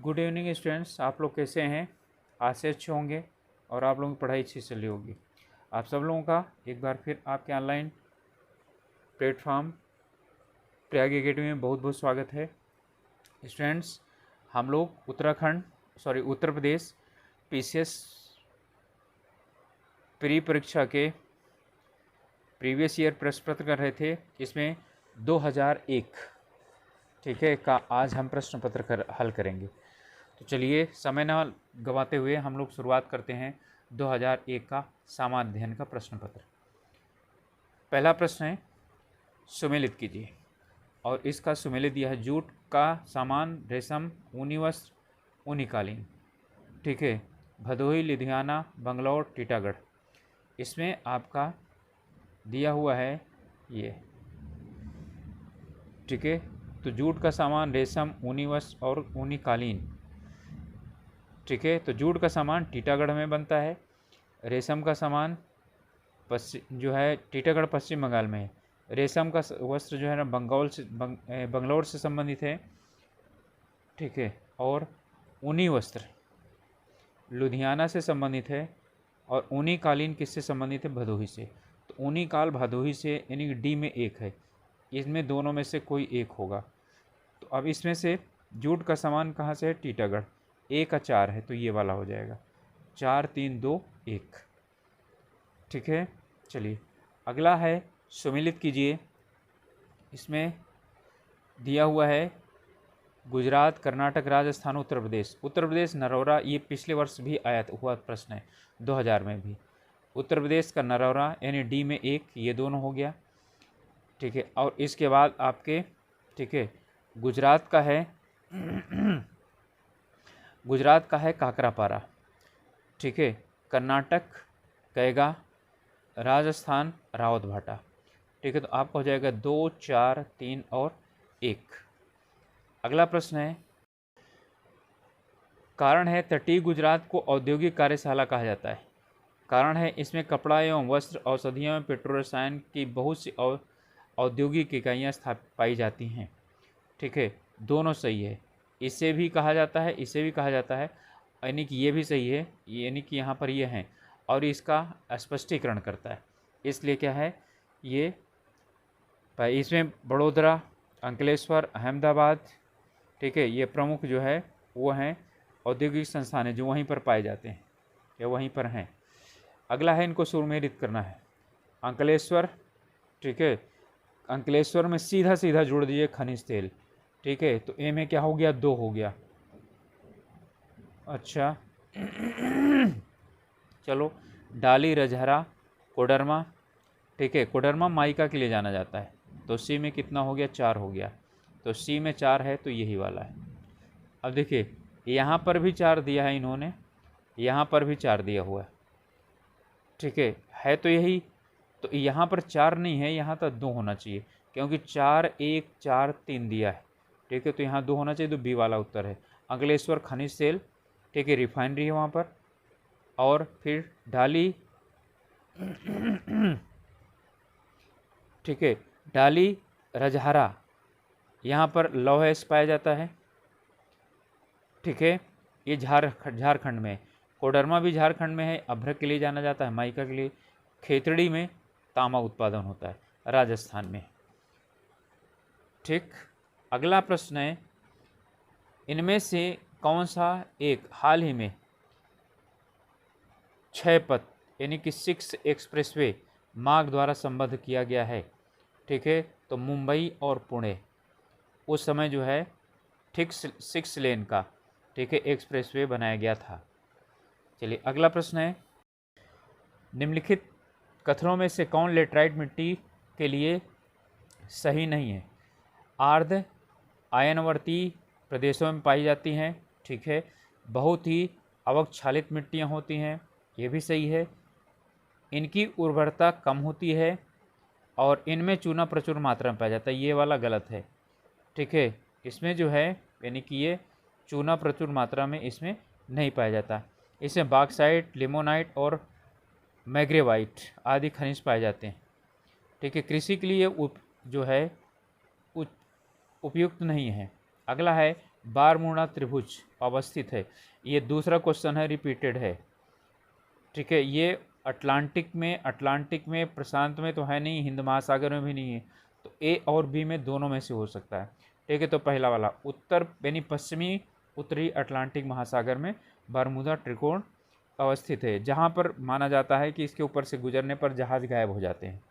Good evening students, आप लोग कैसे हैं? आज से अच्छे होंगे और आप लोगों की पढ़ाई अच्छी चल रही होगी। आप सब लोगों का एक बार फिर आपके ऑनलाइन प्लेटफॉर्म प्रयाग एकेडमी में बहुत बहुत स्वागत है। स्टूडेंट्स, हम लोग उत्तर प्रदेश पीसीएस प्री परीक्षा के प्रीवियस ईयर प्रश्न पत्र कर रहे थे। इसमें 2001 ठीक है का आज हम प्रश्न पत्र हल करेंगे। तो चलिए समय न गंवाते हुए हम लोग शुरुआत करते हैं 2001 का सामान्य अध्ययन का प्रश्न पत्र। पहला प्रश्न है, सुमेलित कीजिए। और इसका सुमेलित दिया है जूट का सामान, रेशम, ऊनी वस्त्र, ऊनी कालीन। ठीक है, भदोही, लुधियाना, बंगलौर, टीटागढ़। इसमें आपका दिया हुआ है ये। ठीक है, तो जूट का सामान, रेशम, ऊनी वस्त्र और ऊनी कालीन। ठीक है, तो जूट का सामान टीटागढ़ में बनता है। रेशम का सामान जो है टीटागढ़ पश्चिम बंगाल में है। रेशम का वस्त्र जो है ना बंगलौर से संबंधित है। ठीक है, और ऊनी वस्त्र लुधियाना से संबंधित है। और ऊनी कालीन किससे संबंधित है? भदोही से। तो ऊनी काल भदोही से, यानी कि डी में एक है, इसमें दोनों में से कोई एक होगा। तो अब इसमें से जूट का सामान कहाँ से है? टीटागढ़। ए का 4 है तो ये वाला हो जाएगा 4 3 2 1। ठीक है, चलिए अगला है, सुमेलित कीजिए। इसमें दिया हुआ है गुजरात, कर्नाटक, राजस्थान, उत्तर प्रदेश। उत्तर प्रदेश नरौरा, ये पिछले वर्ष भी आया हुआ प्रश्न है 2000 में भी। उत्तर प्रदेश का नरौरा यानी डी में 1, ये दोनों हो गया। ठीक है, और इसके बाद आपके ठीक है गुजरात का है गुजरात का है काकरापारा। ठीक है, कर्नाटक कैगा, राजस्थान रावतभाटा। ठीक है, तो आपका हो जाएगा 2 4 3 और 1। अगला प्रश्न है, कारण है तटीय गुजरात को औद्योगिक कार्यशाला कहा जाता है। कारण है इसमें कपड़ा एवं वस्त्र, औषधियों में पेट्रो रसायन की बहुत सी औद्योगिक इकाइयाँ पाई जाती हैं। ठीक है, दोनों सही है। इसे भी कहा जाता है, इसे भी कहा जाता है, यानी कि ये भी सही है, यानी कि यहाँ पर ये हैं और इसका स्पष्टीकरण करता है। इसलिए क्या है ये, इसमें बड़ोदरा, अंकलेश्वर, अहमदाबाद, ठीक है, ये प्रमुख जो है वो हैं औद्योगिक संस्थान है जो वहीं पर पाए जाते हैं या वहीं पर हैं। अगला है, इनको सुमेलित करना है। अंकलेश्वर, ठीक है, अंकलेश्वर में सीधा सीधा जोड़ दीजिए खनिज तेल। ठीक है, तो ए में क्या हो गया? 2 हो गया। अच्छा चलो, डाली, रजहरा, कोडरमा। ठीक है, कोडरमा माइका के लिए जाना जाता है, तो सी में कितना हो गया? 4 हो गया। तो सी में 4 है तो यही वाला है। अब देखिए, यहाँ पर भी 4 दिया है इन्होंने, यहाँ पर भी 4 दिया हुआ है। ठीक है तो यही, तो यहाँ पर 4 नहीं है, यहाँ तो 2 होना चाहिए, क्योंकि 4 1 4 3 दिया है। ठीक है, तो यहाँ 2 होना चाहिए, तो बी वाला उत्तर है। अंकलेश्वर खनिज तेल, ठीक है, रिफाइनरी है वहाँ पर। और फिर ढाली ठीक है, डाली, रजहरा, यहाँ पर लौह पाया जाता है। ठीक है, ये झारखंड में। कोडरमा भी झारखंड में है, अभ्रक के लिए जाना जाता है, माइका के लिए। खेतड़ी में तांबा उत्पादन होता है, राजस्थान में। ठीक, अगला प्रश्न है, इनमें से कौन सा एक हाल ही में 6 पथ यानी कि 6 एक्सप्रेसवे मार्ग द्वारा संबद्ध किया गया है? ठीक है, तो मुंबई और पुणे उस समय जो है ठीक 6 लेन का, ठीक है, एक्सप्रेसवे बनाया गया था। चलिए अगला प्रश्न है, निम्नलिखित कथनों में से कौन लेटराइट मिट्टी के लिए सही नहीं है? आर्द्र आयनवर्ती प्रदेशों में पाई जाती हैं। ठीक है, बहुत ही अवक्षालित मिट्टियाँ होती हैं, ये भी सही है। इनकी उर्वरता कम होती है और इनमें चूना प्रचुर मात्रा में पाया जाता है, ये वाला गलत है। ठीक है, इसमें जो है यानी कि ये चूना प्रचुर मात्रा में इसमें नहीं पाया जाता। इसमें बॉक्साइट, लिमोनाइट और मैग्रेवाइट आदि खनिज पाए जाते हैं। ठीक है, कृषि के लिए जो है उपयुक्त नहीं है। अगला है बारमूला त्रिभुज अवस्थित है। ये दूसरा क्वेश्चन है, रिपीटेड है। ठीक है, ये अटलांटिक में, प्रशांत में तो है नहीं, हिंद महासागर में भी नहीं है, तो ए और बी में दोनों में से हो सकता है। ठीक है, तो पहला वाला उत्तर यानी पश्चिमी उत्तरी अटलांटिक महासागर में बरमूडा त्रिकोण अवस्थित है, जहाँ पर माना जाता है कि इसके ऊपर से गुजरने पर जहाज गायब हो जाते हैं।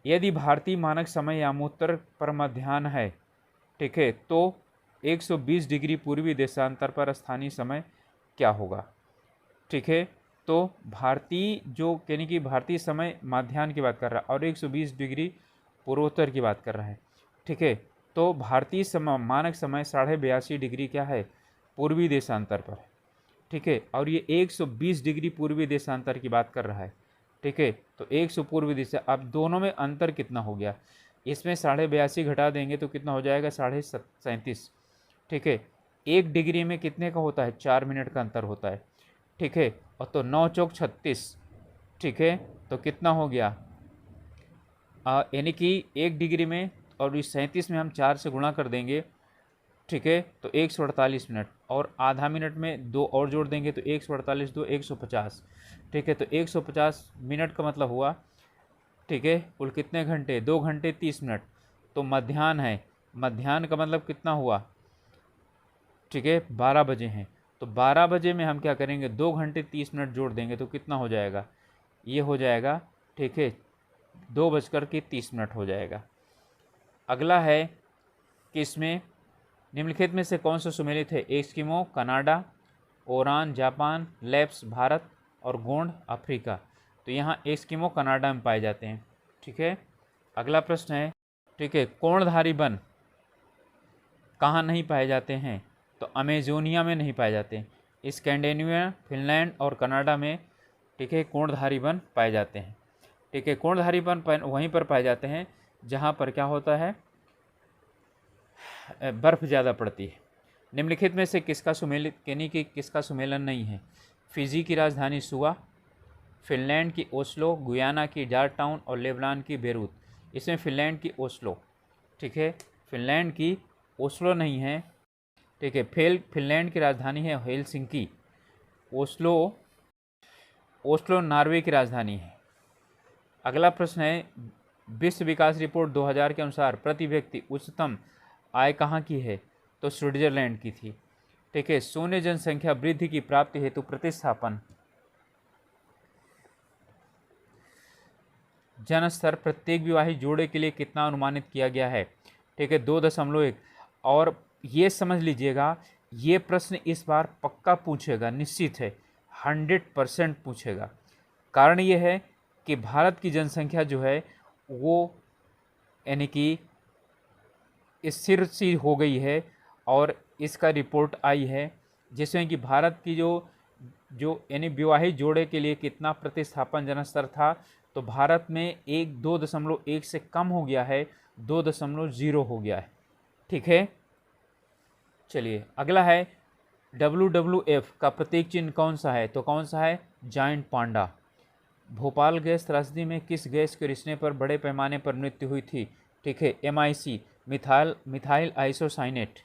यदि भारतीय मानक समय यामोत्तर पर मध्याह्न है, ठीक है, तो 120 डिग्री पूर्वी देशांतर पर स्थानीय समय क्या होगा। ठीक है, तो भारतीय जो यानी कि भारतीय समय मध्याह्न की बात कर रहा है और 120 डिग्री पूर्वोत्तर की बात कर रहा है। ठीक है, तो भारतीय समय मानक समय 82.5 डिग्री क्या है, पूर्वी देशांतर पर। ठीक है, और ये 120 डिग्री पूर्वी देशांतर की बात कर रहा है। ठीक है, तो 100 पूर्वी दिशा, अब दोनों में अंतर कितना हो गया, इसमें 82.5 घटा देंगे तो कितना हो जाएगा, 37.5। ठीक है, 1 डिग्री में कितने का होता है, 4 मिनट का अंतर होता है। ठीक है, और तो 9 चौक 36। ठीक है, तो कितना हो गया, यानी कि 1 डिग्री में और इस 37 में हम 4 से गुणा कर देंगे। ठीक है, तो 148 मिनट, और आधा मिनट में 2 और जोड़ देंगे तो 148 2 150। ठीक है, तो 150 मिनट का मतलब हुआ, ठीक है, कुल कितने घंटे, 2 घंटे 30 मिनट। तो मध्याह्न है, मध्याह्न का मतलब कितना हुआ, ठीक है, 12 बजे हैं, तो 12 बजे में हम क्या करेंगे, 2 घंटे 30 मिनट जोड़ देंगे तो कितना हो जाएगा, ये हो जाएगा, ठीक है, 2:30 हो जाएगा। अगला है कि इसमें निम्नलिखित में से कौन सा सुमेलित है, Eskimo Canada, Ouran Japan, lapse Bharat और गोंड अफ्रीका। तो यहाँ एस्किमो कनाडा में पाए जाते हैं। ठीक है, अगला प्रश्न है, ठीक है, कोणधारी वन कहाँ नहीं पाए जाते हैं, तो अमेजोनिया में नहीं पाए जाते हैं, स्कैंडिनेविया, फिनलैंड और कनाडा में, ठीक है, कोणधारी वन पाए जाते हैं। ठीक है, कोणधारी वन वहीं पर पाए जाते हैं जहाँ पर क्या होता है, बर्फ़ ज़्यादा पड़ती है। निम्नलिखित में से किसका सुमेलित यानी कि किसका सुमेलन नहीं है, फिजी की राजधानी सुआ, फिनलैंड की ओस्लो, गुयाना की जॉर्जटाउन और लेबनान की बेरूत। इसमें फिनलैंड की ओस्लो, ठीक है, फिनलैंड की ओस्लो नहीं है। ठीक है, फिनलैंड की राजधानी है हेलसिंकी, ओस्लो नॉर्वे की राजधानी है। अगला प्रश्न है, विश्व विकास रिपोर्ट 2000 के अनुसार प्रति व्यक्ति उच्चतम आय कहाँ की है, तो स्विट्जरलैंड की थी। ठीक है, शून्य जनसंख्या वृद्धि की प्राप्ति हेतु प्रतिस्थापन जन स्तर प्रत्येक विवाहित जोड़े के लिए कितना अनुमानित किया गया है। ठीक है, 2.1। और ये समझ लीजिएगा, ये प्रश्न इस बार पक्का पूछेगा, निश्चित है, 100% पूछेगा। कारण ये है कि भारत की जनसंख्या जो है वो यानी कि स्थिर सी हो गई है और इसका रिपोर्ट आई है जिसमें कि भारत की जो यानी विवाहित जोड़े के लिए कितना प्रतिस्थापन जनस्तर था, तो भारत में 2.1 से कम हो गया है, 2.0 हो गया है। ठीक है, चलिए अगला है, WWF का प्रतीक चिन्ह कौन सा है, तो कौन सा है, जायंट पांडा। भोपाल गैस त्रासदी में किस गैस के रिसने पर बड़े पैमाने पर मृत्यु हुई थी। ठीक है, MIC मिथाइल आइसोसाइनेट।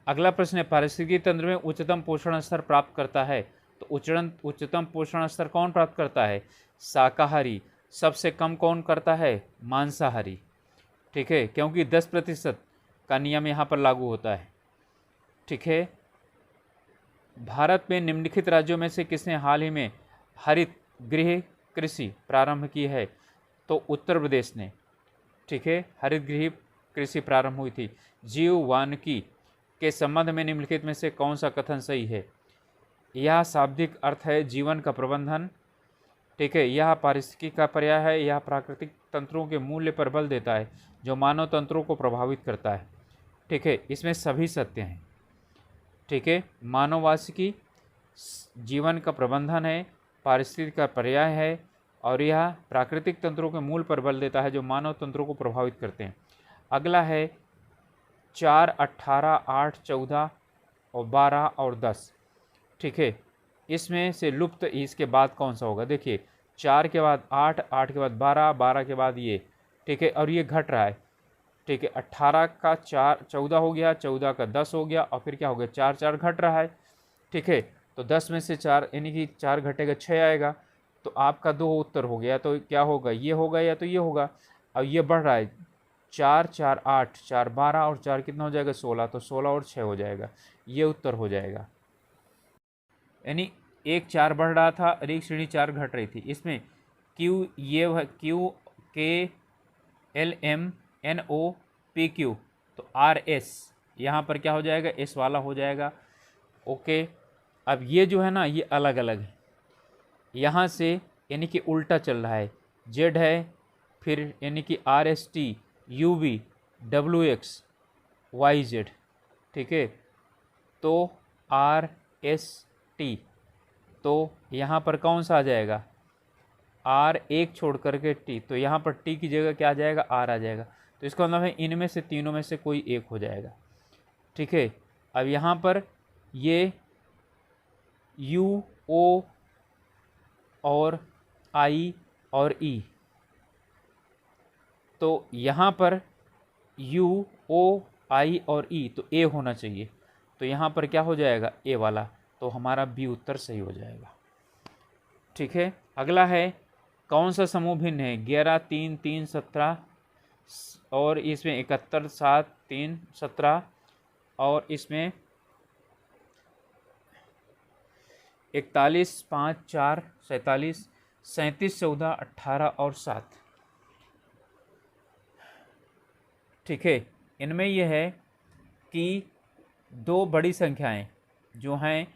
अगला प्रश्न है, पारिस्थितिकी तंत्र में उच्चतम पोषण स्तर प्राप्त करता है, तो उच्चतम पोषण स्तर कौन प्राप्त करता है, शाकाहारी। सबसे कम कौन करता है, मांसाहारी। ठीक है, क्योंकि 10% का नियम यहाँ पर लागू होता है। ठीक है, भारत में निम्नलिखित राज्यों में से किसने हाल ही में हरित गृह कृषि प्रारंभ की है, तो उत्तर प्रदेश ने। ठीक है, हरित गृह कृषि प्रारंभ हुई थी। जीव वानिकी के संबंध में निम्नलिखित में से कौन सा कथन सही है, यह शाब्दिक अर्थ है जीवन का प्रबंधन। ठीक है, यह पारिस्थितिकी का पर्याय है, यह प्राकृतिक तंत्रों के मूल्य पर बल देता है जो मानव तंत्रों को प्रभावित करता है। ठीक है, इसमें सभी सत्य हैं। ठीक है, मानववासिकी जीवन का प्रबंधन है, पारिस्थितिकी का पर्याय है और यह प्राकृतिक तंत्रों के मूल पर बल देता है जो मानव तंत्रों को प्रभावित करते हैं। अगला है 4, 18, 8, 14 और 12 और 10। ठीक है, इसमें से लुप्त इसके बाद कौन सा होगा, देखिए 4 के बाद 8, 8 के बाद 12, 12 के बाद ये। ठीक है, और ये घट रहा है। ठीक है, 18 का 4 14 हो गया, 14 का 10 हो गया, और फिर क्या हो गया, 4 4 घट रहा है। ठीक है, तो 10 में से 4 यानी कि 4 घटेगा 6 आएगा। तो आपका 2 उत्तर हो गया, तो क्या होगा, ये होगा या तो ये होगा। अब ये बढ़ रहा है, 4 4 8 4 12 और 4 कितना हो जाएगा 16, तो 16 और 6 हो जाएगा, ये उत्तर हो जाएगा। यानी एक 4 बढ़ रहा था और एक श्रेणी 4 घट रही थी। इसमें क्यू ये Q K L M N O P Q, तो आर एस यहाँ पर क्या हो जाएगा, एस वाला हो जाएगा। ओके, अब ये जो है ना ये अलग अलग है, यहाँ से यानी कि उल्टा चल रहा है, जेड है, फिर यानी कि R S T U V W X Y Z. ठीक है, तो आर एस टी, तो यहाँ पर कौन सा आ जाएगा, आर एक छोड़ करके टी, तो यहाँ पर टी की जगह क्या आ जाएगा, आर आ जाएगा। तो इसका मतलब है इनमें से तीनों में से कोई एक हो जाएगा। ठीक है, अब यहाँ पर ये यू ओ और आई और ई, तो यहाँ पर यू ओ आई और ई, तो ए होना चाहिए, तो यहाँ पर क्या हो जाएगा, ए वाला, तो हमारा बी उत्तर सही हो जाएगा। ठीक है, अगला है कौन सा समूह भिन्न है, 11 3 3 17 और इसमें 71 7 3 17 और इसमें 41 5 4 47 37 14 18 और 7। ठीक है, इनमें यह है कि दो बड़ी संख्याएं जो हैं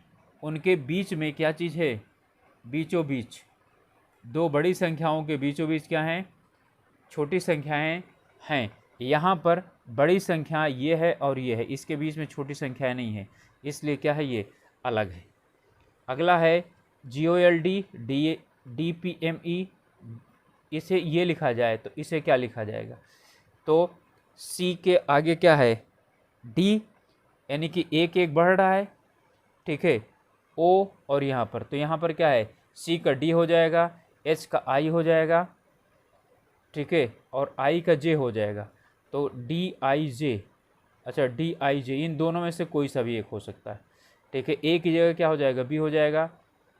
उनके बीच में क्या चीज़ है, बीचों बीच, दो बड़ी संख्याओं के बीचों बीच क्या हैं, छोटी संख्याएं हैं। यहाँ पर बड़ी संख्या ये है और ये है, इसके बीच में छोटी संख्याएं नहीं है, इसलिए क्या है, ये अलग है। अगला है GOLD DPME, इसे ये लिखा जाए तो इसे क्या लिखा जाएगा, तो C के आगे क्या है, D, यानी कि एक एक बढ़ रहा है। ठीक है, O और यहाँ पर, तो यहाँ पर क्या है, C का D हो जाएगा, H का I हो जाएगा। ठीक है, और I का J हो जाएगा, तो DIJ, अच्छा DIJ, इन दोनों में से कोई सा भी एक हो सकता है। ठीक है, A की जगह क्या हो जाएगा, B हो जाएगा,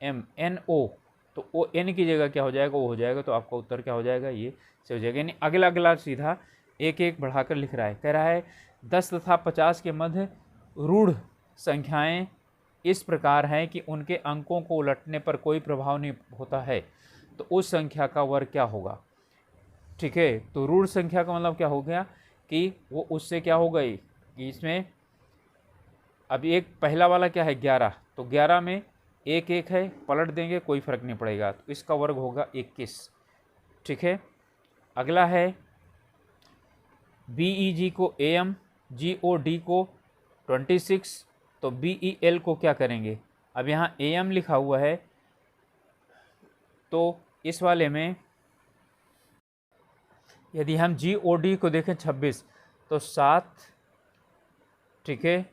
MNO, तो ON की जगह क्या हो जाएगा, O हो जाएगा, तो आपका उत्तर क्या हो जाएगा, ये से हो जाएगा। यानी अगला अगला सीधा एक एक बढ़ाकर लिख रहा है, कह रहा है 10 तथा 50 के मध्य रूढ़ संख्याएं इस प्रकार हैं कि उनके अंकों को उलटने पर कोई प्रभाव नहीं होता है, तो उस संख्या का वर्ग क्या होगा। ठीक है, तो रूढ़ संख्या का मतलब क्या हो गया कि वो उससे क्या हो गई कि इसमें अब एक पहला वाला क्या है 11, तो 11 में एक एक है, पलट देंगे कोई फर्क नहीं पड़ेगा, तो इसका वर्ग होगा 21। ठीक है, अगला है BEG को AM, GOD को 26, तो BEL को क्या करेंगे, अब यहाँ AM लिखा हुआ है, तो इस वाले में यदि हम GOD को देखें 26, तो 7, ठीक है,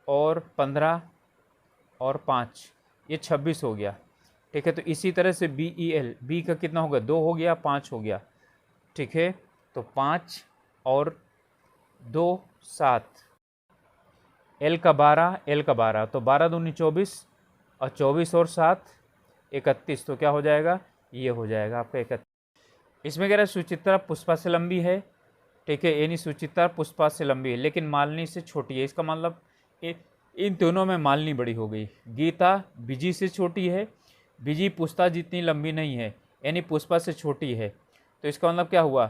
और 15 और 5, ये 26 हो गया। ठीक है, तो इसी तरह से BEL, B का कितना हो गया, 2 हो गया, 5 हो गया। ठीक है, तो 5 और 2 7, L का 12, L का 12, तो 12 दूनी 24 और 24 और 7 31, तो क्या हो जाएगा, ये हो जाएगा आपका 31। इसमें कह रहा है सुचित्रा पुष्पा से लंबी है। ठीक है, यानी सुचित्रा पुष्पा से लंबी है लेकिन मालिनी से छोटी है, इसका मतलब इन दोनों में मालिनी बड़ी हो गई। गीता बिजी से छोटी है, बिजी पुष्पा जितनी लंबी नहीं है, यानी पुष्पा से छोटी है, तो इसका मतलब क्या हुआ,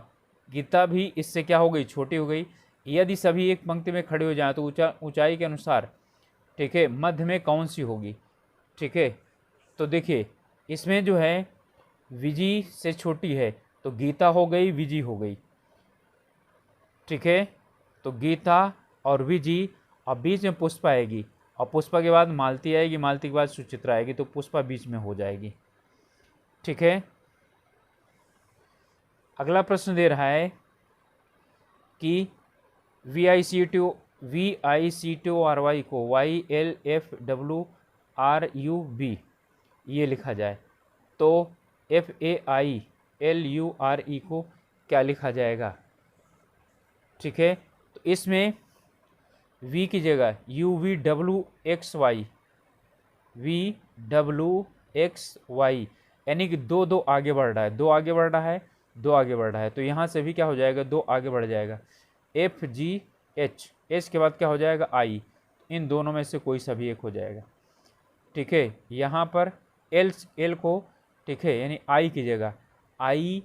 गीता भी इससे क्या हो गई, छोटी हो गई। यदि सभी एक पंक्ति में खड़े हो जाएं तो ऊंचाई के अनुसार, ठीक है, मध्य में कौन सी होगी। ठीक है, तो देखिए इसमें जो है विजी से छोटी है, तो गीता हो गई, विजी हो गई। ठीक है, तो गीता और विजी, और बीच में पुष्पा आएगी, और पुष्पा के बाद मालती आएगी, मालती के बाद सुचित्रा आएगी, तो पुष्पा बीच में हो जाएगी। ठीक है, अगला प्रश्न दे रहा है कि VICTORY को YLFWRUB ये लिखा जाए, तो FAILURE को क्या लिखा जाएगा, ठीक है। तो इसमें v की जगह UVWXY, VWXY, यानी कि दो दो आगे बढ़ रहा है, दो आगे बढ़ रहा है, दो आगे बढ़ रहा है। तो यहाँ से भी क्या हो जाएगा, दो आगे बढ़ जाएगा। FGH, एच के बाद क्या हो जाएगा I, इन दोनों में से कोई सा भी एक हो जाएगा। ठीक है। यहाँ पर L को, ठीक है, यानी I की जगह I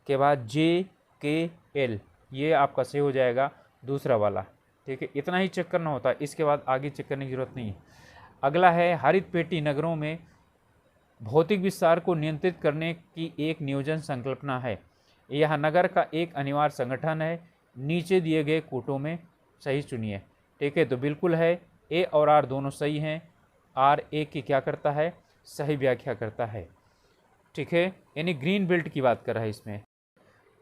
के बाद JKL, ये आपका सही हो जाएगा दूसरा वाला। ठीक है, इतना ही चेक करना होता है, इसके बाद आगे चेक करने की जरूरत नहीं है। अगला है हरित पेटी नगरों में भौतिक विस्तार को नियंत्रित करने की एक नियोजन संकल्पना है। यह नगर का एक अनिवार्य संगठन है। नीचे दिए गए कूटों में सही चुनिए। ठीक है, तो बिल्कुल है, ए और आर दोनों सही हैं। आर ए की क्या करता है, सही व्याख्या करता है। ठीक है, यानी ग्रीन बेल्ट की बात कर रहा है इसमें।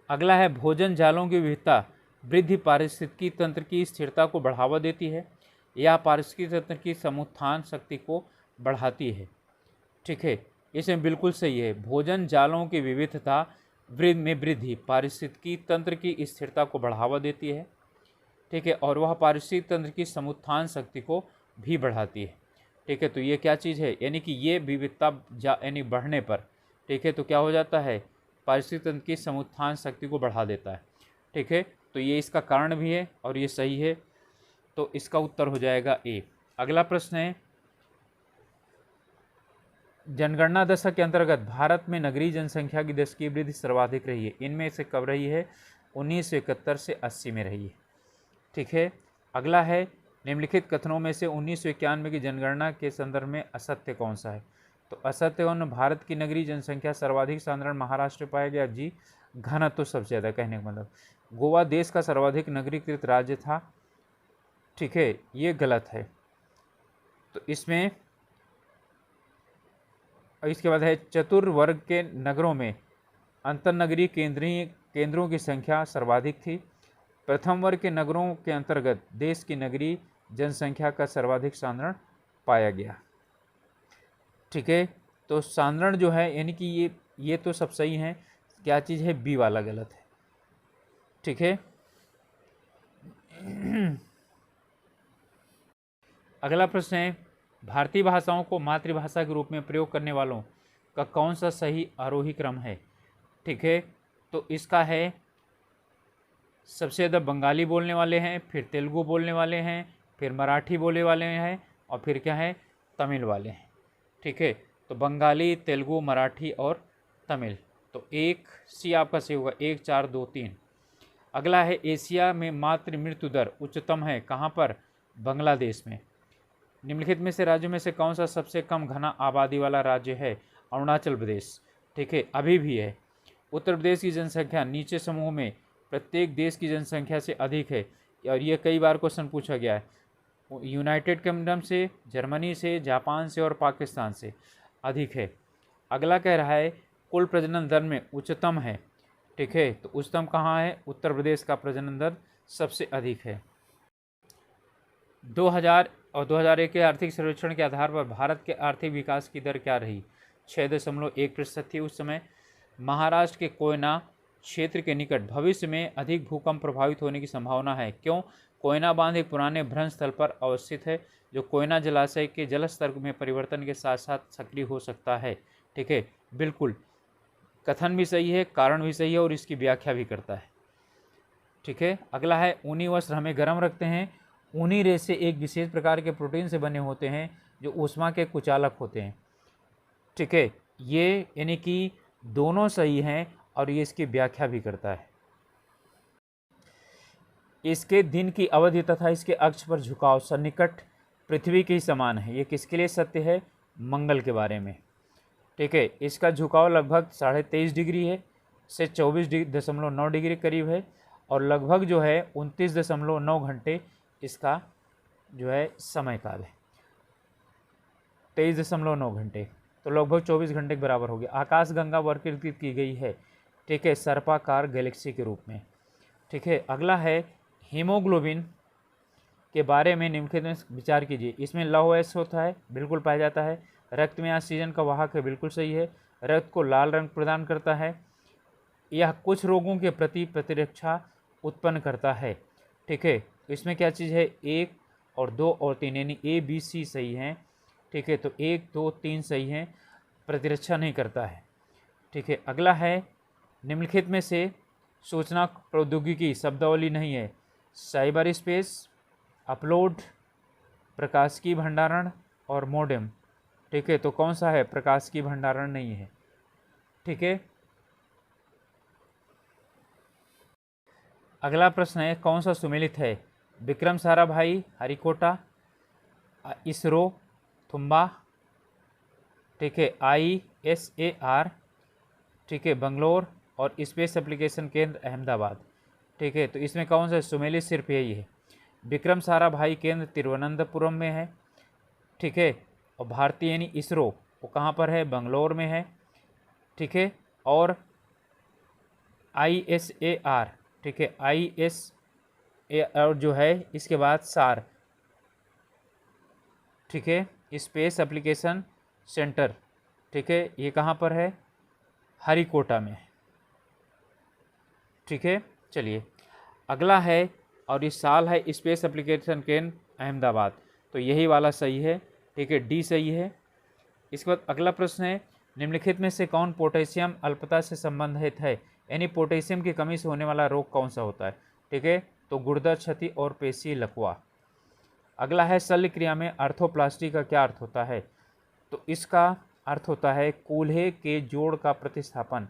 अगला है भोजन जालों की विविधता वृद्धि पारिस्थितिकी तंत्र की स्थिरता को बढ़ावा देती है। यह पारिस्थितिकी तंत्र की समुत्थान शक्ति को बढ़ाती है। ठीक है, इसमें बिल्कुल सही है। भोजन जालों की विविधता में वृद्धि पारिस्थितिकी तंत्र की स्थिरता को बढ़ावा देती है। ठीक है, और वह पारिस्थितिकी तंत्र की समुत्थान शक्ति को भी बढ़ाती है। ठीक है, तो ये क्या चीज़ है, यानी कि ये विविधता यानी बढ़ने पर, ठीक है, तो क्या हो जाता है, पारिस्थितिकी तंत्र की समुत्थान शक्ति को बढ़ा देता है। ठीक है, तो ये इसका कारण भी है और ये सही है, तो इसका उत्तर हो जाएगा ए। अगला प्रश्न है, जनगणना दशक के अंतर्गत भारत में नगरीय जनसंख्या की दशकीय वृद्धि सर्वाधिक रही है। इनमें से कब रही है, 1971 से 80 में रही है। ठीक है, अगला है निम्नलिखित कथनों में से 1991 की जनगणना के संदर्भ में असत्य कौन सा है। तो असत्य कौन, भारत की नगरीय जनसंख्या सर्वाधिक साधारण महाराष्ट्र पाया गया। जी, घनत्व तो सबसे ज़्यादा, कहने का मतलब गोवा देश का सर्वाधिक नगरीकृत राज्य था। ठीक है, ये गलत है। तो इसमें, इसके बाद है चतुर्वर्ग के नगरों में अंतर्नगरीय केंद्रों की संख्या सर्वाधिक थी। प्रथम वर्ग के नगरों के अंतर्गत देश की नगरीय जनसंख्या का सर्वाधिक सांद्रण पाया गया। ठीक है, तो सांद्रण जो है, यानी कि ये तो सब सही हैं, क्या चीज़ है, बी वाला गलत है। ठीक है, अगला प्रश्न है, भारतीय भाषाओं को मातृभाषा के रूप में प्रयोग करने वालों का कौन सा सही आरोही क्रम है। ठीक है, तो इसका है, सबसे ज़्यादा बंगाली बोलने वाले हैं, फिर तेलुगु बोलने वाले हैं, फिर मराठी बोलने वाले हैं, और फिर क्या है, तमिल वाले हैं। ठीक है, तो बंगाली, तेलुगु, मराठी और तमिल, तो एक सी आपका सही होगा, 1 4 2 3। अगला है, एशिया में मातृ मृत्यु दर उच्चतम है कहाँ पर, बांग्लादेश में। निम्नलिखित में से राज्यों में से कौन सा सबसे कम घना आबादी वाला राज्य है, अरुणाचल प्रदेश। ठीक है, अभी भी है। उत्तर प्रदेश की जनसंख्या नीचे समूह में प्रत्येक देश की जनसंख्या से अधिक है, और ये कई बार क्वेश्चन पूछा गया है। यूनाइटेड किंगडम से, जर्मनी से, जापान से और पाकिस्तान से अधिक है। अगला कह रहा है, कुल प्रजनन दर में उच्चतम है। ठीक है, तो उच्चतम कहाँ है, उत्तर प्रदेश का प्रजनन दर सबसे अधिक है। 2000 और 2001 के आर्थिक सर्वेक्षण के आधार पर भारत के आर्थिक विकास की दर क्या रही, 6.1% थी उस समय। महाराष्ट्र के कोयना क्षेत्र के निकट भविष्य में अधिक भूकंप प्रभावित होने की संभावना है। क्यों, कोयना बांध एक पुराने भ्रंश स्थल पर अवस्थित है, जो कोयना जलाशय के जलस्तर में परिवर्तन के साथ साथ सक्रिय हो सकता है। ठीक है, बिल्कुल, कथन भी सही है, कारण भी सही है, और इसकी व्याख्या भी करता है। ठीक है, अगला है, ऊनी वस्त्र हमें गर्म रखते हैं। ऊनी रेशे एक विशेष प्रकार के प्रोटीन से बने होते हैं जो ऊष्मा के कुचालक होते हैं। ठीक है, ये यानी कि दोनों सही हैं, और ये इसकी व्याख्या भी करता है। इसके दिन की अवधि तथा इसके अक्ष पर झुकाव सन्निकट पृथ्वी के ही समान है। ये किसके लिए सत्य है, मंगल के बारे में। ठीक है, इसका झुकाव लगभग 23.5 डिग्री है से 24.9 डिग्री करीब है, और लगभग जो है 29.9 घंटे इसका जो है समय काल है, 23.9 घंटे, तो लगभग 24 घंटे के बराबर हो गया। आकाशगंगा वर्गीकृत की गई है, ठीक है, सर्पाकार गैलेक्सी के रूप में। ठीक है, अगला है, हीमोग्लोबिन के बारे में निम्नलिखित में विचार कीजिए। इसमें लौह एस होता है, बिल्कुल पाया जाता है। रक्त में ऑक्सीजन का वाहक है, बिल्कुल सही है। रक्त को लाल रंग प्रदान करता है। यह कुछ रोगों के प्रति प्रतिरक्षा उत्पन्न करता है। ठीक है, तो इसमें क्या चीज़ है, 1 और 2 और 3 यानी ए बी सी सही हैं। ठीक है, तो 1 2 3 सही हैं, प्रतिरक्षा नहीं करता है। ठीक है, अगला है निम्नलिखित में से सूचना प्रौद्योगिकी शब्दावली नहीं है। साइबर स्पेस, अपलोड, प्रकाशिकी भंडारण और मोडेम। ठीक है, तो कौन सा है, प्रकाशिकी भंडारण नहीं है। ठीक है, अगला प्रश्न है कौन सा सुमेलित है, विक्रम साराभाई, हरिकोटा, इसरो, थुम्बा। ठीक है, ISAR। ठीक है, बंगलोर और स्पेस एप्लीकेशन केंद्र अहमदाबाद। ठीक है, तो इसमें कौन सा सुमेलित सिर्फ यही है। विक्रम साराभाई केंद्र तिरुवनंतपुरम में है। ठीक है, और भारतीय यानी इसरो वो कहाँ पर है, बंगलोर में है। ठीक है, और ISAR। ठीक है, ISAR जो है इसके बाद सार। ठीक है, स्पेस एप्लीकेशन सेंटर। ठीक है, ये कहाँ पर है, हरिकोटा में। ठीक है, चलिए अगला है, और इस साल है स्पेस एप्लीकेशन केंद्र अहमदाबाद, तो यही वाला सही है। ठीक है, डी सही है। इसके बाद अगला प्रश्न है निम्नलिखित में से कौन पोटेशियम अल्पता से संबंधित है, यानी पोटेशियम की कमी से होने वाला रोग कौन सा होता है। ठीक है, तो गुर्दा क्षति और पेशी लकवा। अगला है शल्य क्रिया में आर्थोप्लास्टी का क्या अर्थ होता है, तो इसका अर्थ होता है कूल्हे के जोड़ का प्रतिस्थापन।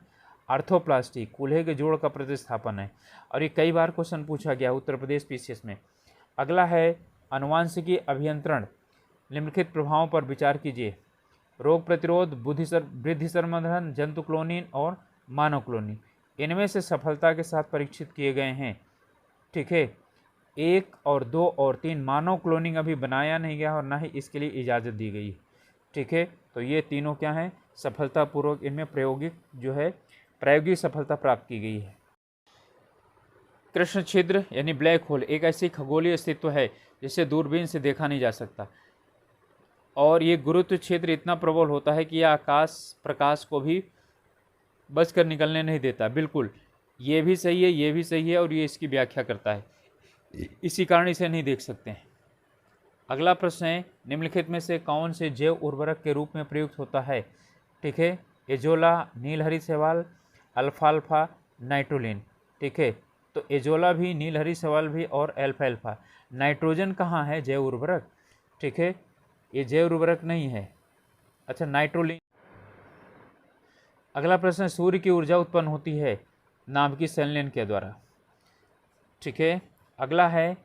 आर्थोप्लास्टी कूल्हे के जोड़ का प्रतिस्थापन है, और ये कई बार क्वेश्चन पूछा गया उत्तर प्रदेश पीसीएस में। अगला है अनुवांशिकी अभियंत्रण, निम्नलिखित प्रभावों पर विचार कीजिए। रोग प्रतिरोध, वृद्धि संवर्धन, जंतु क्लोनिन और मानव क्लोनिन, इनमें से सफलता के साथ परीक्षित किए गए हैं। ठीक है, 1 और 2 और 3 मानव क्लोनिंग अभी बनाया नहीं गया और ना ही इसके लिए इजाज़त दी गई। ठीक है, तो ये तीनों क्या हैं, सफलतापूर्वक इनमें प्रायोगिक सफलता प्राप्त की गई है। कृष्ण छिद्र यानी ब्लैक होल एक ऐसी खगोलीय अस्तित्व है जिसे दूरबीन से देखा नहीं जा सकता, और ये गुरुत्व क्षेत्र इतना प्रबल होता है कि यह आकाश प्रकाश को भी बचकर निकलने नहीं देता। बिल्कुल, ये भी सही है, ये भी सही है, और ये इसकी व्याख्या करता है, इसी कारण इसे नहीं देख सकते हैं। अगला प्रश्न है निम्नलिखित में से कौन से जैव उर्वरक के रूप में प्रयुक्त होता है। ठीक है, एजोला, नीलहरी शैवाल, अल्फाल्फा, नाइट्रोलिन। ठीक है, तो एजोला भी, नीलहरी शैवाल भी और अल्फाल्फा। नाइट्रोजन कहाँ है जैव उर्वरक। ठीक है, ये जैव उर्वरक नहीं है। अच्छा, नाइट्रोलिन। अगला प्रश्न, सूर्य की ऊर्जा उत्पन्न होती है नाभिकीय संलयन के द्वारा। ठीक है, अगला है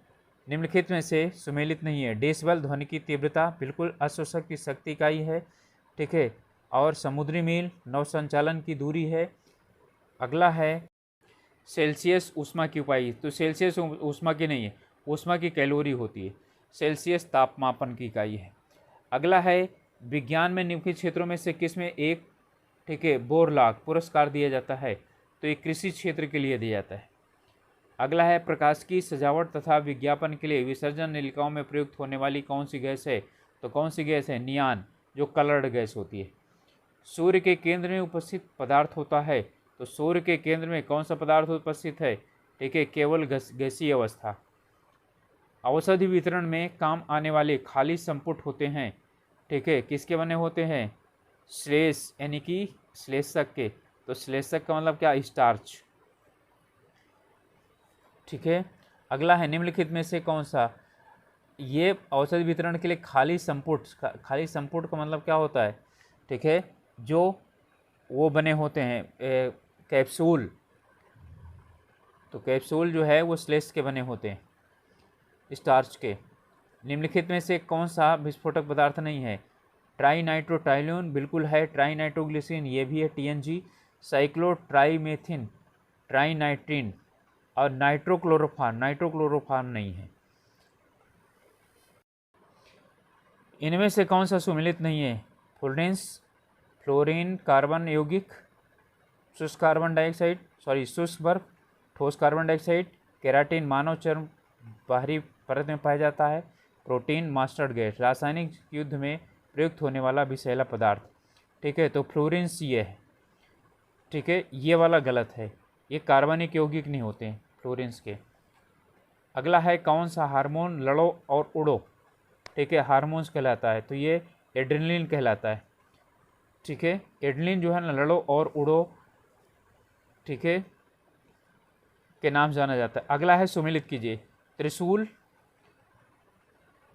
निम्नलिखित में से सुमेलित नहीं है। डेसिबल ध्वनि की तीव्रता बिल्कुल अश्वशक की शक्ति इकाई है। ठीक है, और समुद्री मील नौ संचालन की दूरी है। अगला है सेल्सियस ऊष्मा की इकाई, तो सेल्सियस ऊष्मा की नहीं है, ऊष्मा की कैलोरी होती है, सेल्सियस तापमापन की इकाई है। अगला है विज्ञान में निम्नलिखित क्षेत्रों में से किस में एक, ठीक है, बोरलॉग पुरस्कार दिया जाता है, तो ये कृषि क्षेत्र के लिए दिया जाता है। अगला है प्रकाश की सजावट तथा विज्ञापन के लिए विसर्जन नलिकाओं में प्रयुक्त होने वाली कौन सी गैस है, तो कौन सी गैस है, नियान, जो कलर्ड गैस होती है। सूर्य के केंद्र में उपस्थित पदार्थ होता है, तो सूर्य के केंद्र में कौन सा पदार्थ उपस्थित है, ठीक है, केवल गैसीय अवस्था। औषधि वितरण में काम आने वाले खाली संपुट होते हैं, ठीक है, किसके बने होते हैं, श्लेष यानी कि श्लेषक के, तो श्लेषक का मतलब क्या, स्टार्च। ठीक है, अगला है निम्नलिखित में से कौन सा, ये औषधि वितरण के लिए खाली संपुट का मतलब क्या होता है, ठीक है, जो वो बने होते हैं कैप्सूल, तो कैप्सूल जो है वो श्लेष के बने होते हैं, स्टार्च के। निम्नलिखित में से कौन सा विस्फोटक पदार्थ नहीं है, ट्राईनाइट्रोटाइलून बिल्कुल है, ट्राईनाइट्रोग्लिसरीन ये भी है, TNG, साइक्लोट्राइमेथिन, ट्राईनाइट्रीन, और नाइट्रोक्लोरोफॉर्म नहीं है। इनमें से कौन सा सुमेलित नहीं है, फ्लोरीन कार्बन यौगिक, शुष्क कार्बन डाइऑक्साइड, शुष्क बर्फ, ठोस कार्बन डाइऑक्साइड, केराटिन मानव चर्म बाहरी परत में पाया जाता है, प्रोटीन, मास्टर्ड गैस, रासायनिक युद्ध में प्रयुक्त होने वाला विषैला पदार्थ। ठीक है, तो फ्लोरीन्स ये है। ठीक है, ये वाला गलत है, ये कार्बनिक यौगिक नहीं होते हैं, फ्लोरेंस के। अगला है कौन सा हार्मोन लड़ो और उड़ो, ठीक है, हार्मोन्स कहलाता है, तो ये एड्रेनलिन कहलाता है, ठीक है। एड्रेनलिन जो है ना लड़ो और उड़ो, ठीक है, के नाम जाना जाता है। अगला है सुमेलित कीजिए, त्रिशूल,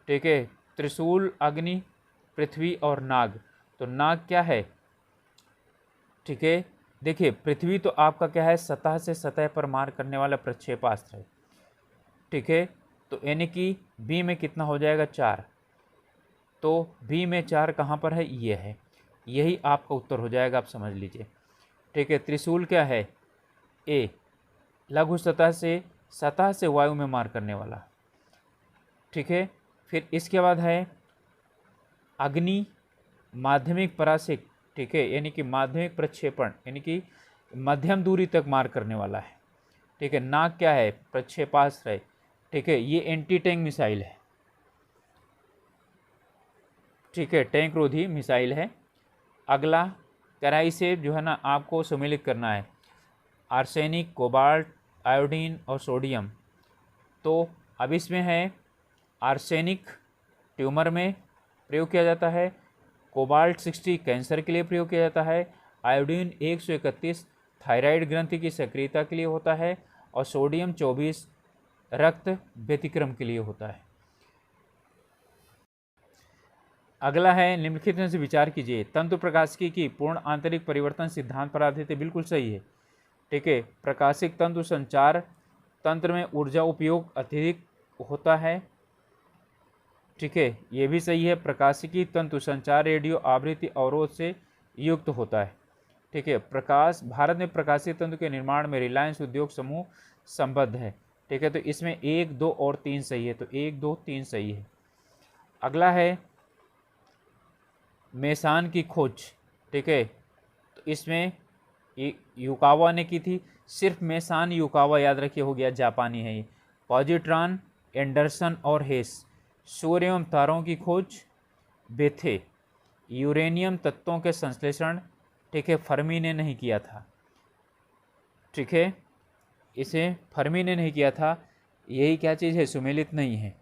ठीक है, त्रिशूल, अग्नि, पृथ्वी और नाग। तो नाग क्या है, ठीक है, देखिए पृथ्वी तो आपका क्या है, सतह से सतह पर मार करने वाला प्रक्षेपास्त्र है, ठीक है। तो यानी कि बी में कितना हो जाएगा, 4। तो बी में 4 कहाँ पर है, ये है, यही आपका उत्तर हो जाएगा, आप समझ लीजिए, ठीक है। त्रिशूल क्या है, ए, लघु सतह से वायु में मार करने वाला, ठीक है। फिर इसके बाद है अग्नि, माध्यमिक परासिक, ठीक है, यानी कि माध्यमिक प्रक्षेपण, यानी कि मध्यम दूरी तक मार करने वाला है, ठीक है। नाग क्या है, प्रक्षेपास्त्र है, ठीक है, ये एंटी टैंक मिसाइल है, ठीक है, टैंक रोधी मिसाइल है। अगला कढ़ाई से जो है ना आपको सम्मिलित करना है, आर्सेनिक, कोबाल्ट, आयोडीन और सोडियम। तो अब इसमें है आर्सेनिक ट्यूमर में प्रयोग किया जाता है, कोबाल्ट 60 कैंसर के लिए प्रयोग किया जाता है, आयोडीन 131 थायराइड ग्रंथि की सक्रियता के लिए होता है, और सोडियम 24 रक्त व्यतिक्रम के लिए होता है। अगला है निम्नलिखित में से विचार कीजिए, तंतु प्रकाशिकी की पूर्ण आंतरिक परिवर्तन सिद्धांत पर आधारित है, बिल्कुल सही है, ठीक है। प्रकाशिक तंतु संचार तंत्र में ऊर्जा उपयोग अत्यधिक होता है, ठीक है, ये भी सही है। प्रकाशिकी तंतु संचार रेडियो आवृत्ति अवरोध से युक्त होता है, ठीक है। भारत में प्रकाशिक तंतु के निर्माण में रिलायंस उद्योग समूह संबद्ध है, ठीक है। तो इसमें 1, 2 और 3 सही है, तो 1, 2, 3 सही है। अगला है मेसान की खोज, ठीक है, तो इसमें युकावा ने की थी, सिर्फ मेसान युकावा याद रखिए, हो गया, जापानी है ये। पॉजिट्रॉन, एंडरसन और हेस। सूर्य एवं तारों की खोज, बेथे। यूरेनियम तत्वों के संश्लेषण, ठीक है, फर्मी ने नहीं किया था, ठीक है, इसे फर्मी ने नहीं किया था, यही क्या चीज़ है, सुमेलित नहीं है।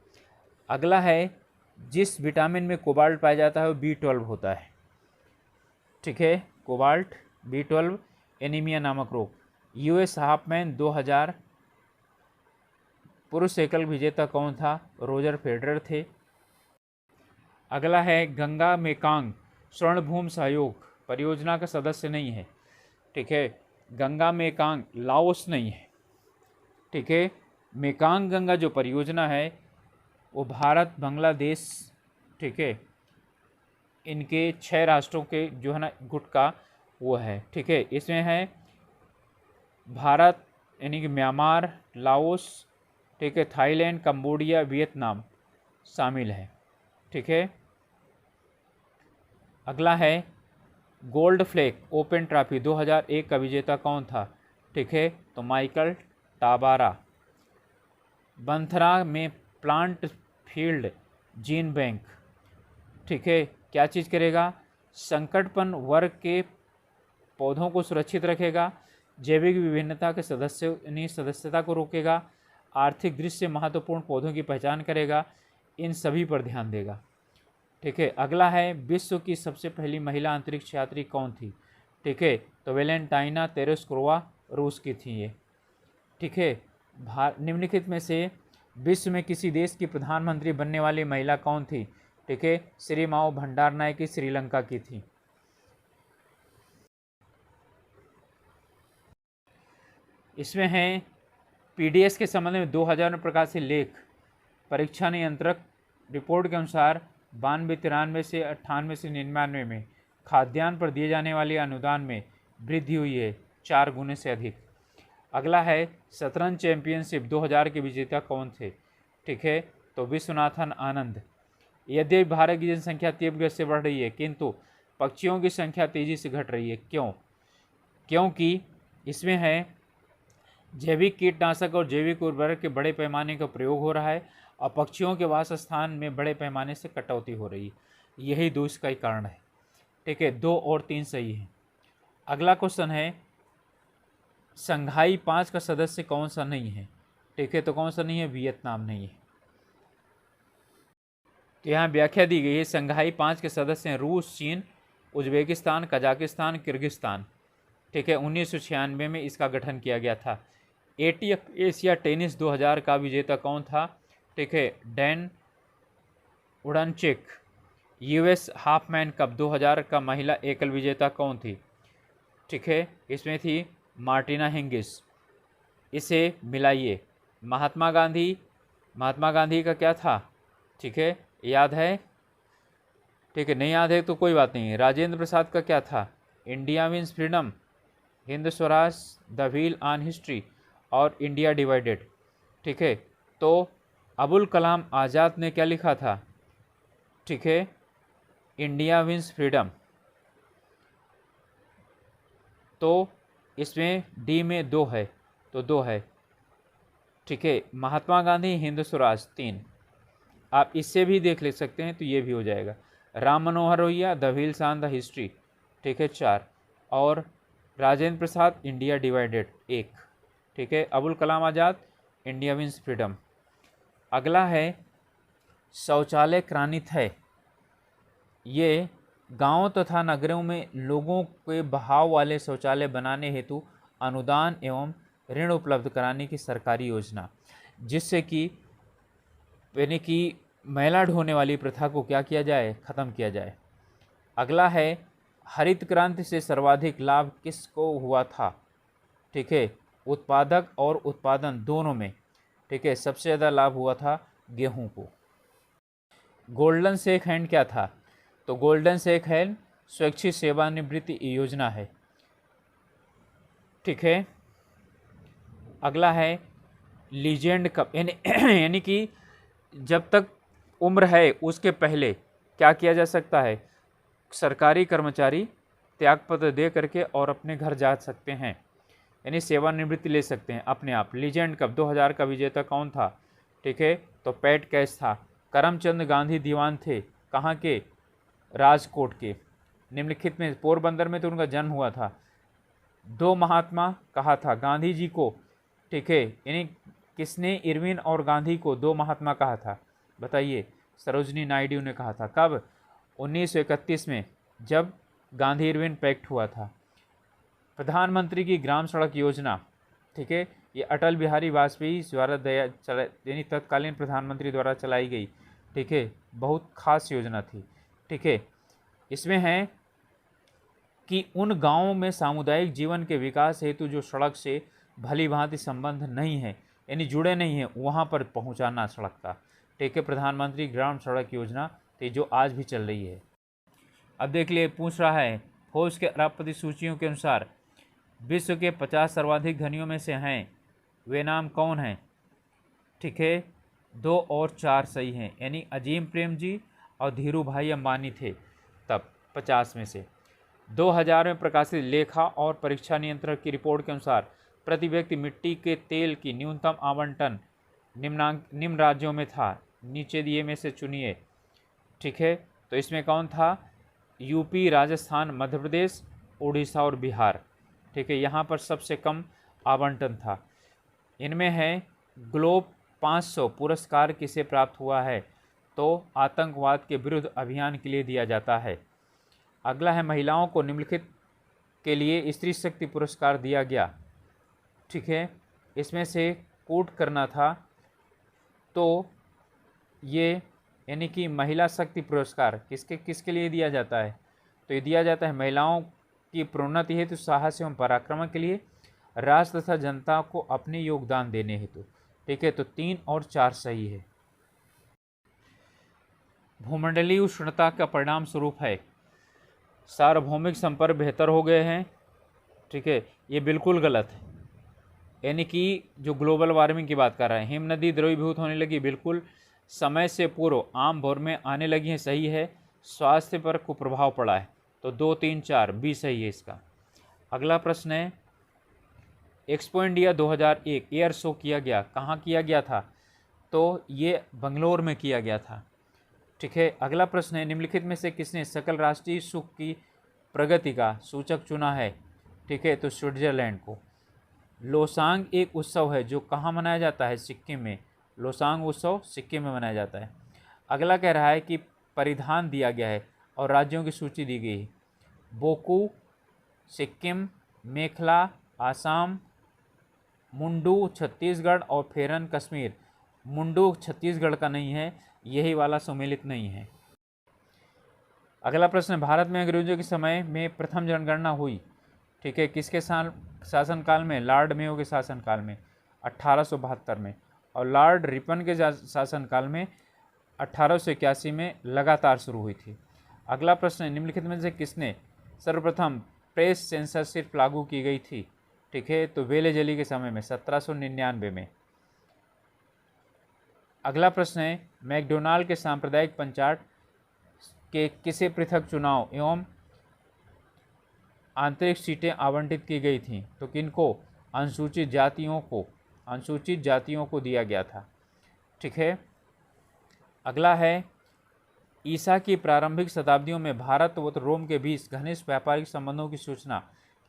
अगला है जिस विटामिन में कोबाल्ट पाया जाता है वो B12 होता है, ठीक है, कोबाल्ट, B12, एनीमिया नामक रोग। US हाफमैन 2000 पुरुष एकल विजेता कौन था, रोजर फेडरर थे। अगला है गंगा मेकांग स्वर्णभूमि सहयोग परियोजना का सदस्य नहीं है, ठीक है, गंगा मेकांग लाओस नहीं है, ठीक है। मेकांग गंगा जो परियोजना है वो भारत, बांग्लादेश, ठीक है, इनके 6 राष्ट्रों के जो है ना गुट का वो है, ठीक है। इसमें है भारत, यानी कि म्यांमार, लाओस, ठीक है, थाईलैंड, कंबोडिया, वियतनाम शामिल है, ठीक है। अगला है गोल्ड फ्लैग ओपन ट्रॉफी 2001 का विजेता कौन था, ठीक है, तो माइकल टाबारा। बंथरा में प्लांट फील्ड जीन बैंक, ठीक है, क्या चीज़ करेगा, संकटपन वर्ग के पौधों को सुरक्षित रखेगा, जैविक विभिन्नता के सदस्यता को रोकेगा, आर्थिक दृष्टि से महत्वपूर्ण पौधों की पहचान करेगा, इन सभी पर ध्यान देगा, ठीक है। अगला है विश्व की सबसे पहली महिला अंतरिक्ष यात्री कौन थी, ठीक है, तो वेलेंटाइना तेरेस्कोवा रूस की थी ये, ठीक है। निम्नलिखित में से विश्व में किसी देश की प्रधानमंत्री बनने वाली महिला कौन थी, ठीक है, श्री माओ भंडारनायकी श्रीलंका की थी। इसमें है पीडीएस के संबंध में 2000 में प्रकाशित लेख, परीक्षा नियंत्रक रिपोर्ट के अनुसार 92-93 से 98 से 99 में खाद्यान्न पर दिए जाने वाले अनुदान में वृद्धि हुई है 4 गुने से अधिक। अगला है शतरंज चैंपियनशिप 2000 के विजेता कौन थे, ठीक है, तो विश्वनाथन आनंद। यद्यपि भारत की जनसंख्या तीव्र गति से बढ़ रही है किंतु पक्षियों की संख्या तेजी से घट रही है, क्यों, क्योंकि इसमें है जैविक कीटनाशक और जैविक उर्वरक के बड़े पैमाने का प्रयोग हो रहा है और पक्षियों के वास स्थान में बड़े पैमाने से कटौती हो रही है, यही दोष का ही कारण है, ठीक है। 2 और 3 सही है। अगला क्वेश्चन है संघाई 5 का सदस्य कौन सा नहीं है, ठीक है, तो कौन सा नहीं है, वियतनाम नहीं है। तो यहाँ व्याख्या दी गई है, संघाई 5 के सदस्य हैं रूस, चीन, उज्बेकिस्तान, कजाकिस्तान, किर्गिस्तान। ठीक है, 1996 में इसका गठन किया गया था। एटीएफ एशिया टेनिस 2000 का विजेता कौन था? ठीक है, डैन उड़नचेक। यूएस हाफमैन कप 2000 का महिला एकल विजेता कौन थी? ठीक है, इसमें थी मार्टिना हिंगिस। इसे मिलाइए, महात्मा गांधी, महात्मा गांधी का क्या था? ठीक है, याद है? ठीक है, नहीं याद है तो कोई बात नहीं। राजेंद्र प्रसाद का क्या था? India means freedom, Hind Swaraj, the wheel on history और इंडिया डिवाइडेड। ठीक है, तो अबुल कलाम आज़ाद ने क्या लिखा था? ठीक है, इंडिया मीन्स फ्रीडम। तो इसमें डी में 2 है, तो 2 है। ठीक है, महात्मा गांधी, हिंद स्वराज 3। आप इससे भी देख ले सकते हैं तो ये भी हो जाएगा। Ram Manohar Lohia, the wheels on the history. ठीक है, 4। और राजेंद्र प्रसाद, इंडिया डिवाइडेड 1। ठीक है, Abul Kalam Azad, India means freedom. अगला है शौचालय क्रांति है। ये गांवों तथा नगरों में लोगों के बहाव वाले शौचालय बनाने हेतु अनुदान एवं ऋण उपलब्ध कराने की सरकारी योजना, जिससे कि यानी कि मैला ढोने वाली प्रथा को क्या किया जाए, ख़त्म किया जाए। अगला है हरित क्रांति से सर्वाधिक लाभ किसको हुआ था? ठीक है, उत्पादक और उत्पादन दोनों में। ठीक है, सबसे ज़्यादा लाभ हुआ था गेहूं को। गोल्डन शेक हैंड क्या था? तो गोल्डन शेक हैंड स्वैच्छिक सेवानिवृत्ति योजना है। ठीक है, अगला है लीजेंड कप, यानी कि जब तक उम्र है उसके पहले क्या किया जा सकता है? सरकारी कर्मचारी त्यागपत्र दे करके और अपने घर जा सकते हैं, यानी सेवानिवृत्ति ले सकते हैं अपने आप। लीजेंड कप 2000 का विजेता कौन था? ठीक है, तो पैट कैच था। करमचंद गांधी दीवान थे, कहाँ के? राजकोट के। निम्नलिखित में पोरबंदर में तो उनका जन्म हुआ था। 2 महात्मा कहा था गांधी जी को। ठीक है, यानी किसने इरविन और गांधी को 2 महात्मा कहा था? बताइए। सरोजनी नायडू ने कहा था। कब? 1931 में, जब गांधी इरविन पैक्ट हुआ था। प्रधानमंत्री की ग्राम सड़क योजना, ठीक है, ये अटल बिहारी वाजपेयी द्वारा यानी तत्कालीन प्रधानमंत्री द्वारा चलाई गई। ठीक है, बहुत खास योजना थी। ठीक है, इसमें है कि उन गांवों में सामुदायिक जीवन के विकास हेतु जो सड़क से भली भांति संबंध नहीं है, यानी जुड़े नहीं हैं, वहाँ पर पहुँचाना सड़क का। ठीक है, प्रधानमंत्री ग्राम सड़क योजना थी जो आज भी चल रही है। अब देख लिए, पूछ रहा है फोर्ब्स के अरबपति सूचियों के अनुसार विश्व के 50 सर्वाधिक धनियों में से हैं, वे नाम कौन हैं? ठीक है, 2 और 4 सही हैं, यानी अजीम प्रेम जी और धीरू भाई अंबानी थे तब 50 में से। 2000 में प्रकाशित लेखा और परीक्षा नियंत्रक की रिपोर्ट के अनुसार प्रति व्यक्ति मिट्टी के तेल की न्यूनतम आवंटन निम्न राज्यों में था, नीचे दिए में से चुनिए। ठीक है, तो इसमें कौन था? यूपी, राजस्थान, मध्य प्रदेश, उड़ीसा और बिहार। ठीक है, यहाँ पर सबसे कम आवंटन था। इनमें है ग्लोब 500 पुरस्कार किसे प्राप्त हुआ है? तो आतंकवाद के विरुद्ध अभियान के लिए दिया जाता है। अगला है महिलाओं को निम्नलिखित के लिए स्त्री शक्ति पुरस्कार दिया गया। ठीक है, इसमें से कोट करना था, तो ये यानी कि महिला शक्ति पुरस्कार किसके लिए दिया जाता है? तो ये दिया जाता है महिलाओं की प्रोन्नति हेतु, साहस एवं पराक्रम के लिए, राष्ट्र तथा जनता को अपने योगदान देने हेतु। ठीक है, तो 3 और 4 सही है। भूमंडलीय उष्णता का परिणाम स्वरूप है सार्वभौमिक संपर्क बेहतर हो गए हैं। ठीक है, ये बिल्कुल गलत है, यानी कि जो ग्लोबल वार्मिंग की बात कर रहे हैं। हिम नदी द्रवीभूत होने लगी, बिल्कुल। समय से पूर्व आम भोर में आने लगी है, सही है। स्वास्थ्य पर कुप्रभाव पड़ा है, तो 2, 3, 4 बी सही है इसका। अगला प्रश्न है एक्सपो इंडिया 2001 एयर शो किया गया, कहाँ किया गया था? तो ये बंगलोर में किया गया था। ठीक है, अगला प्रश्न है निम्नलिखित में से किसने सकल राष्ट्रीय सुख की प्रगति का सूचक चुना है? ठीक है, तो स्विट्जरलैंड को। लोसांग एक उत्सव है जो कहाँ मनाया जाता है? सिक्किम में। लोसांग उत्सव सिक्किम में मनाया जाता है। अगला कह रहा है कि परिधान दिया गया है और राज्यों की सूची दी गई है। बोकू सिक्किम, मेखला आसाम, मुंडू छत्तीसगढ़ और फेरन कश्मीर। मुंडू छत्तीसगढ़ का नहीं है, यही वाला सम्मिलित नहीं है। अगला प्रश्न, भारत में अंग्रेजों के समय में प्रथम जनगणना हुई, ठीक है, किसके साल शासनकाल में? लॉर्ड मेयो के शासनकाल में 1872 में, और लॉर्ड रिपन के शासनकाल में 1881 में लगातार शुरू हुई थी। अगला प्रश्न, निम्नलिखित में से किसने सर्वप्रथम प्रेस सेंसरशिप लागू की गई थी? ठीक है, तो वेलेजली के समय में 1799 में। अगला प्रश्न है, मैकडोनाल्ड के सांप्रदायिक पंचायत के किसे पृथक चुनाव एवं आंतरिक सीटें आवंटित की गई थीं? तो किनको? अनुसूचित जातियों को दिया गया था। ठीक है। अगला है, ईसा की प्रारंभिक शताब्दियों में भारत व रोम के बीच घनिष्ठ व्यापारिक संबंधों की सूचना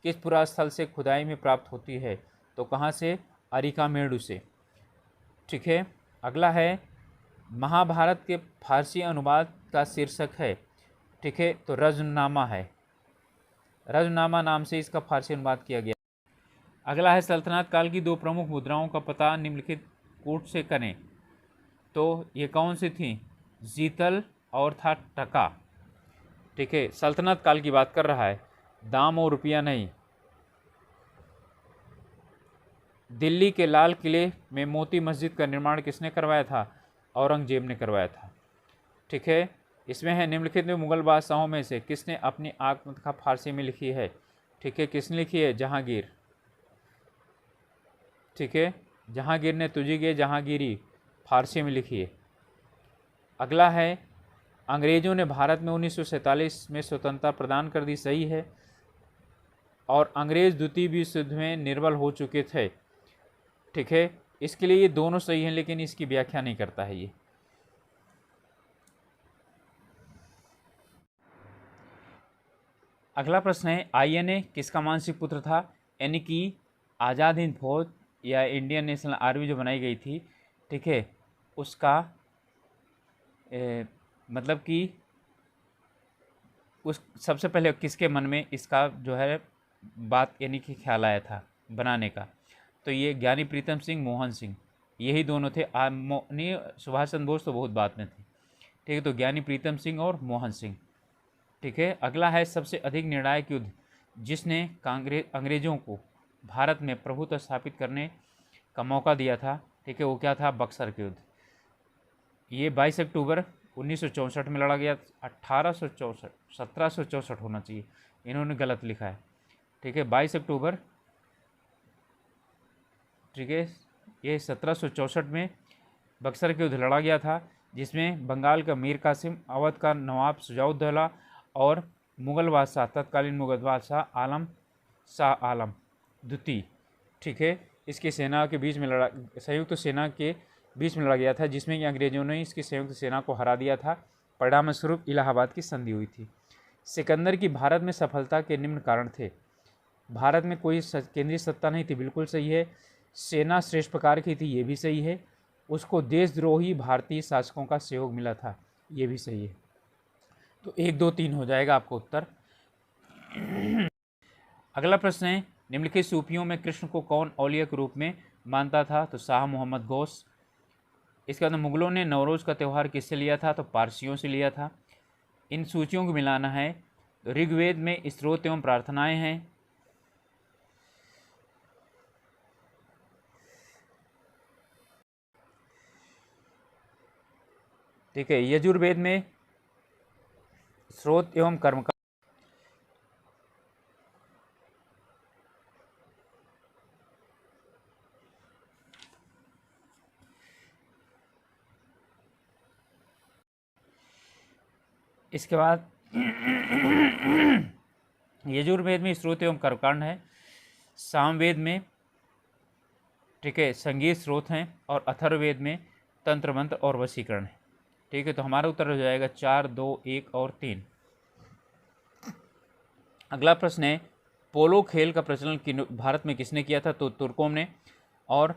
किस पुरास्थल से खुदाई में प्राप्त होती है? तो कहाँ से? अरिकामेडु से। ठीक है। अगला है, महाभारत के फारसी अनुवाद का शीर्षक है, ठीक है, तो रजनामा है। रजनामा नाम से इसका फारसी अनुवाद किया गया। अगला है, सल्तनत काल की दो प्रमुख मुद्राओं का पता निम्नलिखित कूट से करें। तो ये कौन सी थी? जीतल और था टका। ठीक है, सल्तनत काल की बात कर रहा है, दाम और रुपया नहीं। दिल्ली के लाल किले में मोती मस्जिद का निर्माण किसने करवाया था? औरंगजेब ने करवाया था। ठीक है। इसमें है, निम्नलिखित में मुगल बादशाहों में से किसने अपनी आत्मकथा फारसी में लिखी है? ठीक है, किसने लिखी है? जहांगीर। ठीक है, जहांगीर ने तुझी के जहांगीरी फारसी में लिखी है। अगला है, अंग्रेजों ने भारत में 1947 में स्वतंत्रता प्रदान कर दी, सही है, और अंग्रेज द्वितीय विश्व युद्ध में निर्बल हो चुके थे। ठीक है, इसके लिए ये दोनों सही हैं, लेकिन इसकी व्याख्या नहीं करता है ये। अगला प्रश्न है, आईएनए किसका मानसिक पुत्र था? यानी कि आज़ाद हिंद फौज या इंडियन नेशनल आर्मी जो बनाई गई थी, ठीक है, उसका मतलब कि उस सबसे पहले किसके मन में इसका जो है बात यानी कि ख्याल आया था बनाने का? तो ये ज्ञानी प्रीतम सिंह, मोहन सिंह, यही दोनों थे। नहीं, सुभाष चंद्र बोस तो बहुत बाद में थे। ठीक है, तो ज्ञानी प्रीतम सिंह और मोहन सिंह। ठीक है। अगला है, सबसे अधिक निर्णायक युद्ध जिसने अंग्रेजों को भारत में प्रभुत्व स्थापित करने का मौका दिया था, ठीक है, वो क्या था? बक्सर के युद्ध। ये 22 अक्टूबर 1964 में लड़ा गया। 1864, 1764 होना चाहिए, इन्होंने गलत लिखा है। ठीक है, 22 अक्टूबर, ठीक है, ये 1764 में बक्सर के युद्ध लड़ा गया था, जिसमें बंगाल का मीर कासिम, अवध का नवाब शुजाउद्दौला और मुगल बादशाह, तत्कालीन मुगल बादशाह आलम शाह आलम द्वितीय, ठीक है, इसकी सेना के बीच में लड़ा, संयुक्त सेना के बीच में लड़ा गया था, जिसमें कि अंग्रेजों ने इसकी संयुक्त सेना को हरा दिया था। परिणाम स्वरूप इलाहाबाद की संधि हुई थी। सिकंदर की भारत में सफलता के निम्न कारण थे। भारत में कोई केंद्रीय सत्ता नहीं थी, बिल्कुल सही है। सेना श्रेष्ठ प्रकार की थी, ये भी सही है। उसको देशद्रोही भारतीय शासकों का सहयोग मिला था, ये भी सही है। तो 1, 2, 3 हो जाएगा आपको उत्तर। अगला प्रश्न है, निम्नलिखित सूफियों में कृष्ण को कौन औलिया के रूप में मानता था? तो शाह मोहम्मद गौस। इसके बाद मुगलों ने नवरोज़ का त्यौहार किससे लिया था? तो पारसियों से लिया था। इन सूचियों को मिलाना है। तो ऋग्वेद में स्तोत्र एवं प्रार्थनाएं हैं। ठीक है, यजुर्वेद में स्रोत एवं कर्मकांड। इसके बाद यजुर्वेद में स्रोत एवं कर्मकांड है। सामवेद में, ठीक है, संगीत स्रोत हैं, और अथर्ववेद में तंत्र मंत्र और वशीकरण है। ठीक है, तो हमारा उत्तर हो जाएगा 4, 2, 1 और 3। अगला प्रश्न है, पोलो खेल का प्रचलन भारत में किसने किया था? तो तुर्कों ने। और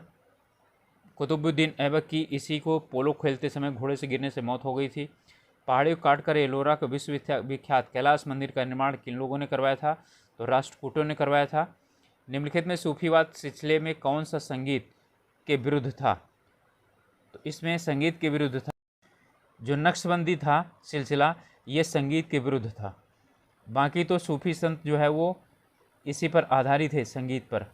कुतुबुद्दीन ऐबक की इसी को पोलो खेलते समय घोड़े से गिरने से मौत हो गई थी। पहाड़ियों को काटकर एलोरा का विश्व विख्यात कैलाश मंदिर का निर्माण किन लोगों ने करवाया था? तो राष्ट्रकूटों ने करवाया था। निम्नलिखित में सूफीवाद सिलसिले में कौन सा संगीत के विरुद्ध था? तो इसमें संगीत के विरुद्ध था। जो नक्शबंदी था सिलसिला, ये संगीत के विरुद्ध था। बाकी तो सूफी संत जो है वो इसी पर आधारित है, संगीत पर।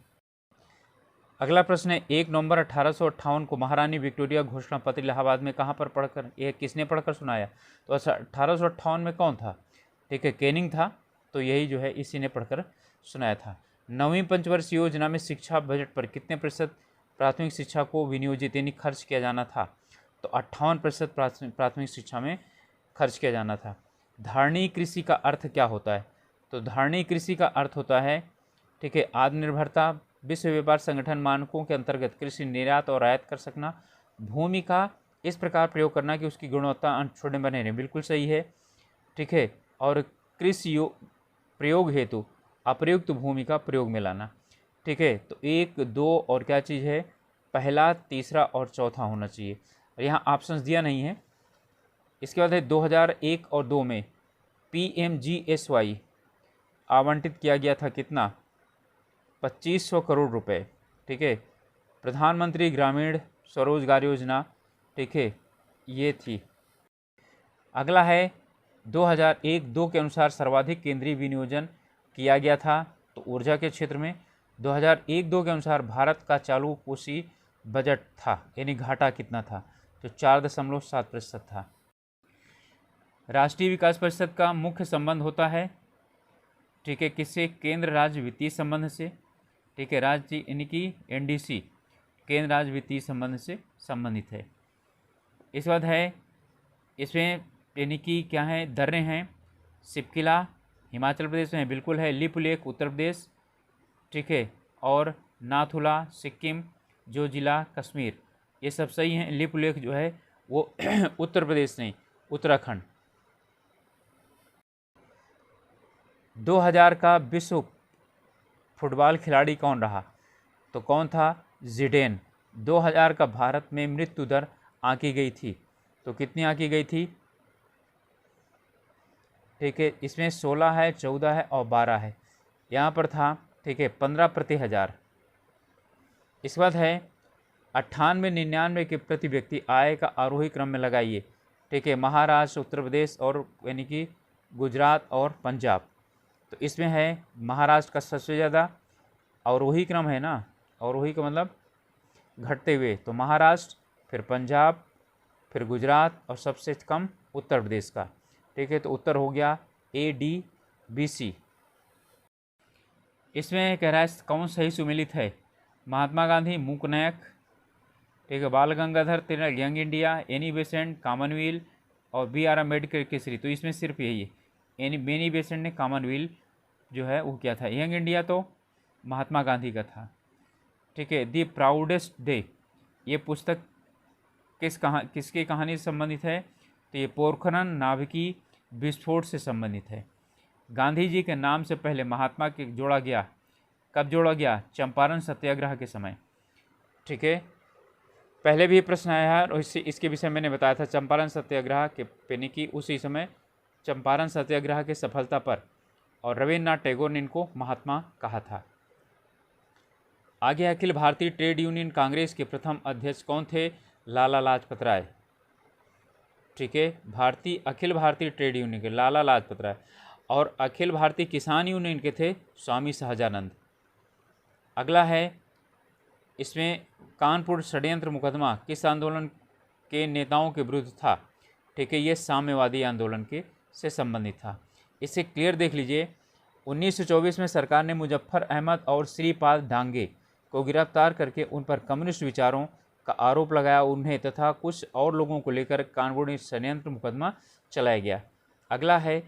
अगला प्रश्न है, 1 नवंबर 1858 को महारानी विक्टोरिया घोषणा पत्र इलाहाबाद में कहाँ पर पढ़कर, यह किसने पढ़कर सुनाया? तो 1858 में कौन था? ठीक है, कैनिंग था। तो यही जो है इसी ने पढ़कर सुनाया था। 9वीं पंचवर्षीय योजना में शिक्षा बजट पर कितने प्रतिशत प्राथमिक शिक्षा को विनियोजित यानी खर्च किया जाना था? तो 58% प्राथमिक शिक्षा में खर्च किया जाना था। धारणीय कृषि का अर्थ क्या होता है? तो धारणीय कृषि का अर्थ होता है, ठीक है, आत्मनिर्भरता, विश्व व्यापार संगठन मानकों के अंतर्गत कृषि निर्यात और आयात कर सकना, भूमि का इस प्रकार प्रयोग करना कि उसकी गुणवत्ता अनछुए बने रहें, बिल्कुल सही है, ठीक है, और कृषि प्रयोग हेतु अप्रयुक्त भूमि का प्रयोग में लाना, ठीक है। तो 1, 2 और क्या चीज़ है, पहला, तीसरा और चौथा होना चाहिए। और यहाँ ऑप्शंस दिया नहीं है। इसके बाद है 2001 और 2 में PMGSY आवंटित किया गया था कितना? 2500 करोड़ रुपए, ठीक है। प्रधानमंत्री ग्रामीण स्वरोजगार योजना, ठीक है, ये थी। अगला है 2001-2 के अनुसार सर्वाधिक केंद्रीय विनियोजन किया गया था तो ऊर्जा के क्षेत्र में। 2001-2 के अनुसार भारत का चालू कोषीय बजट था यानी घाटा कितना था? तो 4.7% था। राष्ट्रीय विकास परिषद का मुख्य संबंध होता है, ठीक है, किससे? केंद्र राज्य वित्तीय संबंध से, ठीक है, राज्य यानी कि NDC केंद्र राज्य वित्तीय संबंध से संबंधित है। इस बाद है इसमें यानी कि क्या है, दर्रे हैं, सिपकिला हिमाचल प्रदेश में है, बिल्कुल है, लिपुलेख उत्तर प्रदेश, ठीक है, और नाथुला सिक्किम, जो जिला कश्मीर, ये सब सही हैं। लिपुलेख जो है वो उत्तर प्रदेश नहीं, उत्तराखंड। 2000 का विश्व फुटबॉल खिलाड़ी कौन रहा? तो कौन था? जिडेन। 2000 का भारत में मृत्यु दर आंकी गई थी, तो कितनी आंकी गई थी? ठीक है, इसमें 16 है, 14 है और 12 है। यहाँ पर था, ठीक है, 15 प्रति हज़ार। इसके बाद है 98-99 के प्रति व्यक्ति आय का आरोही क्रम में लगाइए, ठीक है, महाराष्ट्र, उत्तर प्रदेश और यानी कि गुजरात और पंजाब। तो इसमें है महाराष्ट्र का सबसे ज़्यादा अवरोही क्रम है ना, अवरोही का मतलब घटते हुए, तो महाराष्ट्र, फिर पंजाब, फिर गुजरात और सबसे कम उत्तर प्रदेश का, ठीक है। तो उत्तर हो गया ADBC। इसमें कह रहा है कौन सही सुमेलित है? महात्मा गांधी, मूकनायक, ठीक है, Bal Gangadhar Tilak, Young India, Annie Besant, commonwealth और BR अम्बेडकर केसरी। तो इसमें सिर्फ यही है, एनी बेसेंट ने कॉमनवेल्थ जो है वो क्या था, यंग इंडिया तो महात्मा गांधी का था, ठीक है। दी प्राउडेस्ट डे, ये पुस्तक किसकी कहानी से संबंधित है? तो ये पोखरण नाभिकीय विस्फोट से संबंधित है। गांधी जी के नाम से पहले महात्मा के जोड़ा गया, कब जोड़ा गया? चंपारण सत्याग्रह के समय, ठीक है। पहले भी प्रश्न आया है और इसके विषय मैंने बताया था, चंपारण सत्याग्रह के यानी कि उसी समय चंपारण सत्याग्रह की सफलता पर, और रविन्द्रनाथ टैगोर ने इनको महात्मा कहा था। आगे अखिल भारतीय ट्रेड यूनियन कांग्रेस के प्रथम अध्यक्ष कौन थे? लाला लाजपत राय, ठीक है। अखिल भारतीय ट्रेड यूनियन के लाला लाजपत राय, और अखिल भारतीय किसान यूनियन के थे स्वामी सहजानंद। अगला है इसमें कानपुर षड्यंत्र मुकदमा किस आंदोलन के नेताओं के विरुद्ध था? ठीक है, ये साम्यवादी आंदोलन के से संबंधित था। इसे क्लियर देख लीजिए। 1924 में सरकार ने मुजफ्फर अहमद और श्रीपाद डांगे को गिरफ्तार करके उन पर कम्युनिस्ट विचारों का आरोप लगाया, उन्हें तथा कुछ और लोगों को लेकर कानपुर में षड्यंत्र मुकदमा चलाया गया। अगला है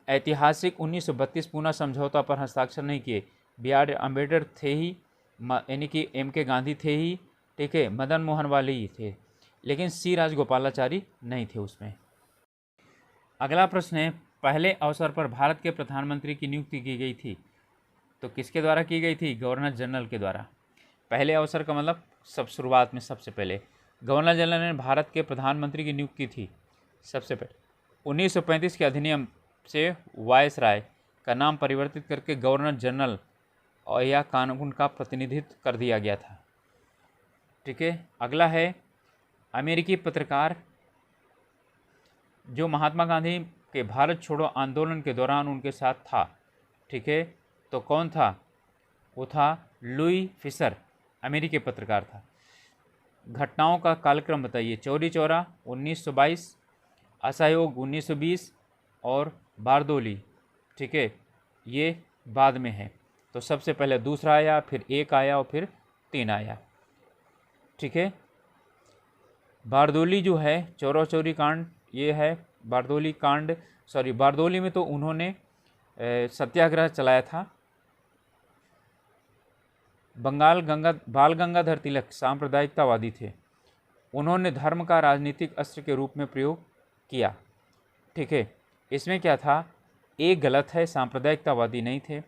ऐतिहासिक 1932 पूना समझौता पर हस्ताक्षर नहीं किए। BR अम्बेडकर थे ही, यानी कि MK गांधी थे ही, ठीक है, मदन मोहन वाले ही थे, लेकिन C राजगोपालाचारी नहीं थे उसमें। अगला प्रश्न है, पहले अवसर पर भारत के प्रधानमंत्री की नियुक्ति की गई थी? तो किसके द्वारा की गई थी? गवर्नर जनरल के द्वारा। पहले अवसर का मतलब सब शुरुआत में सबसे पहले गवर्नर जनरल ने भारत के प्रधानमंत्री की नियुक्ति की थी सबसे पहले। 1935 के अधिनियम से वायसराय का नाम परिवर्तित करके गवर्नर जनरल और यह कानून का प्रतिनिधित्व कर दिया गया था। ठीक है, अगला है अमेरिकी पत्रकार जो महात्मा गांधी के भारत छोड़ो आंदोलन के दौरान उनके साथ था। ठीक है, तो कौन था? वो था लुई फिशर, अमेरिकी पत्रकार था। घटनाओं का कालक्रम बताइए। चौरी चौरा 1922, असहयोग 1920 और बारदोली। ठीक है, ये बाद में है। तो सबसे पहले दूसरा आया, फिर एक आया और फिर 3 आया। ठीक है, बारदोली जो है चौरा चौरी कांड, ये है बारदोली कांड। बारदोली में तो उन्होंने सत्याग्रह चलाया था। बाल गंगाधर तिलक सांप्रदायिकतावादी थे। उन्होंने धर्म का राजनीतिक अस्त्र के रूप में प्रयोग किया। ठीक है, इसमें क्या था? एक गलत है, सांप्रदायिकतावादी नहीं थे।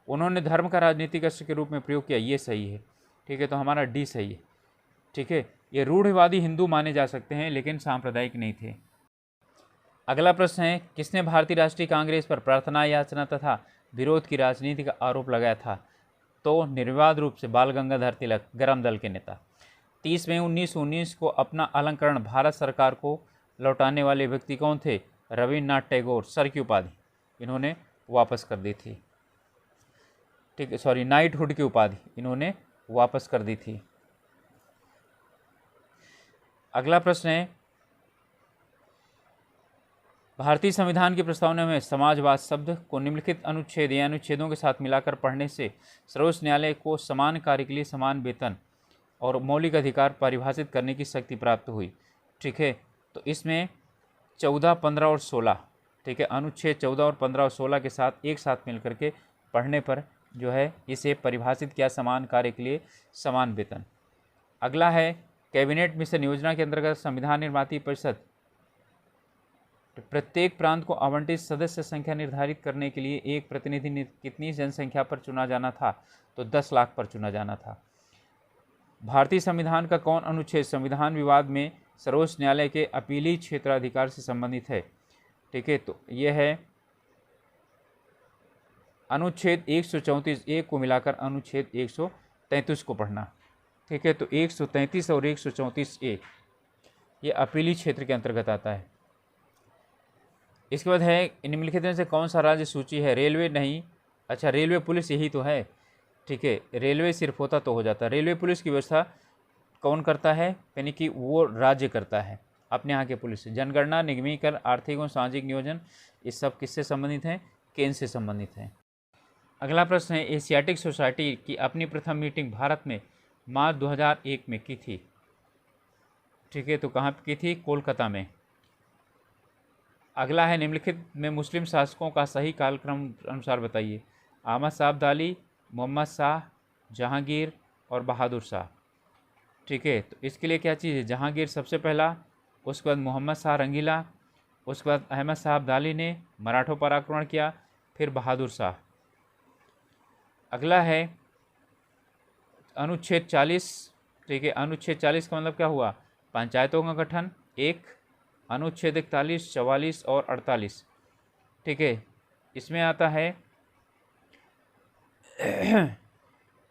उन्होंने धर्म का राजनीतिक अस्त्र के रूप में प्रयोग किया, ये सही है। ठीक है, तो हमारा डी सही है। ठीक है, ये रूढ़िवादी हिंदू माने जा सकते हैं लेकिन सांप्रदायिक नहीं थे। अगला प्रश्न है, किसने भारतीय राष्ट्रीय कांग्रेस पर प्रार्थना याचना तथा विरोध की राजनीति का आरोप लगाया था? तो निर्विवाद रूप से बाल गंगाधर तिलक, गरम दल के नेता। 30 मई 1919 को अपना अलंकरण भारत सरकार को लौटाने वाले व्यक्ति कौन थे? रविन्द्रनाथ टैगोर, सर की उपाधि इन्होंने वापस कर दी थी। ठीक है, नाइटहुड की उपाधि इन्होंने वापस कर दी थी। अगला प्रश्न है, भारतीय संविधान की प्रस्तावना में समाजवाद शब्द को निम्नलिखित अनुच्छेद या अनुच्छेदों के साथ मिलाकर पढ़ने से सर्वोच्च न्यायालय को समान कार्य के लिए समान वेतन और मौलिक अधिकार परिभाषित करने की शक्ति प्राप्त हुई। ठीक है, तो इसमें 14, 15 और 16, ठीक है, अनुच्छेद 14 और 15 और 16 के साथ एक साथ मिलकर के पढ़ने पर जो है इसे परिभाषित किया, समान कार्य के लिए समान वेतन। अगला है, कैबिनेट मिशन योजना के अंतर्गत संविधान निर्माती परिषद प्रत्येक प्रांत को आवंटित सदस्य संख्या निर्धारित करने के लिए एक प्रतिनिधि कितनी जनसंख्या पर चुना जाना था? तो 10 लाख पर चुना जाना था। भारतीय संविधान का कौन अनुच्छेद संविधान विवाद में सर्वोच्च न्यायालय के अपीली क्षेत्राधिकार से संबंधित है? ठीक है, तो यह है अनुच्छेद 134, एक को मिलाकर अनुच्छेद 133 को पढ़ना। ठीक है, तो 133 और 134 ए ये अपीली क्षेत्र के अंतर्गत आता है। इसके बाद है, निम्नलिखित में से कौन सा राज्य सूची है? रेलवे नहीं, अच्छा रेलवे पुलिस यही तो है। ठीक है, रेलवे सिर्फ होता तो हो जाता। रेलवे पुलिस की व्यवस्था कौन करता है? यानी कि वो राज्य करता है अपने यहाँ के पुलिस से। जनगणना, निगमीकरण, आर्थिक और सामाजिक नियोजन, ये सब किससे संबंधित हैं? केंद्र से संबंधित हैं। अगला प्रश्न है, एशियाटिक सोसाइटी की अपनी प्रथम मीटिंग भारत में मार्च 2001 में की थी। ठीक है, तो कहाँ पर की थी? कोलकाता में। अगला है, निम्नलिखित में मुस्लिम शासकों का सही कालक्रम अनुसार बताइए। अहमद शाह अब्दाली, मोहम्मद शाह, जहांगीर और बहादुर शाह। ठीक है, तो इसके लिए क्या चीज़ है? जहांगीर सबसे पहला, उसके बाद मोहम्मद शाह रंगीला, उसके बाद अहमद शाह अब्दाली ने मराठों पर आक्रमण किया, फिर बहादुर शाह। अगला है अनुच्छेद 40। ठीक है, अनुच्छेद 40 का मतलब क्या हुआ? पंचायतों का गठन। एक अनुच्छेद 41, 44 और 48। ठीक है, इसमें आता है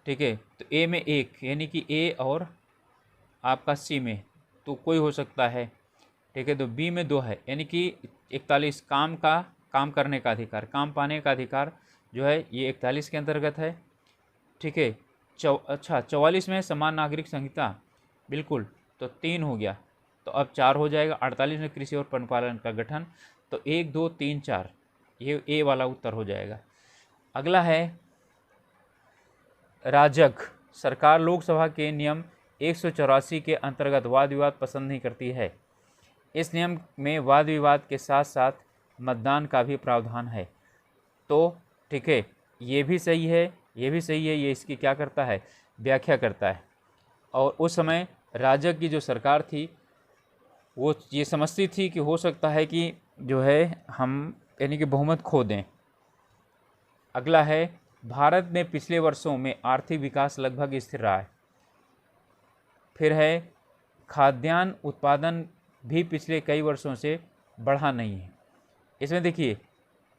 ठीक है, तो ए में एक, यानी कि ए और आपका सी में तो कोई हो सकता है। ठीक है, तो बी में 2 है, यानी कि 41 काम करने का अधिकार, काम पाने का अधिकार जो है ये 41 के अंतर्गत है। ठीक है, 44 में समान नागरिक संहिता, बिल्कुल, तो 3 हो गया, तो अब 4 हो जाएगा। 48 में कृषि और पशुपालन का गठन, तो 1, 2, 3, 4 ये ए वाला उत्तर हो जाएगा। अगला है राजग। सरकार लोकसभा के नियम 184 के अंतर्गत वाद विवाद पसंद नहीं करती है। इस नियम में वाद विवाद के साथ साथ मतदान का भी प्रावधान है। तो ठीक है, ये भी सही है, ये भी सही है, ये इसकी क्या करता है? व्याख्या करता है। और उस समय राजग की जो सरकार थी वो ये समझती थी कि हो सकता है कि जो है हम यानी कि बहुमत खो दें। अगला है, भारत में पिछले वर्षों में आर्थिक विकास लगभग स्थिर रहा है। फिर है खाद्यान्न उत्पादन भी पिछले कई वर्षों से बढ़ा नहीं है। इसमें देखिए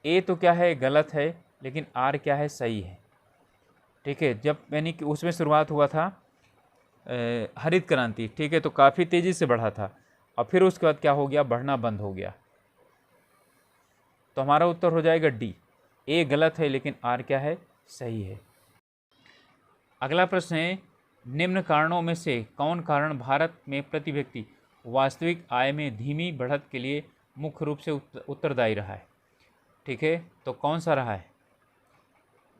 ए तो क्या है गलत है, लेकिन आर क्या है सही है। ठीक है, जब यानी कि उसमें शुरुआत हुआ था हरित क्रांति, ठीक है, तो काफ़ी तेज़ी से बढ़ा था और फिर उसके बाद क्या हो गया, बढ़ना बंद हो गया। तो हमारा उत्तर हो जाएगा डी, ए गलत है लेकिन आर क्या है सही है। अगला प्रश्न है, निम्न कारणों में से कौन कारण भारत में प्रति व्यक्ति वास्तविक आय में धीमी बढ़त के लिए मुख्य रूप से उत्तरदायी रहा है? ठीक है, तो कौन सा रहा है?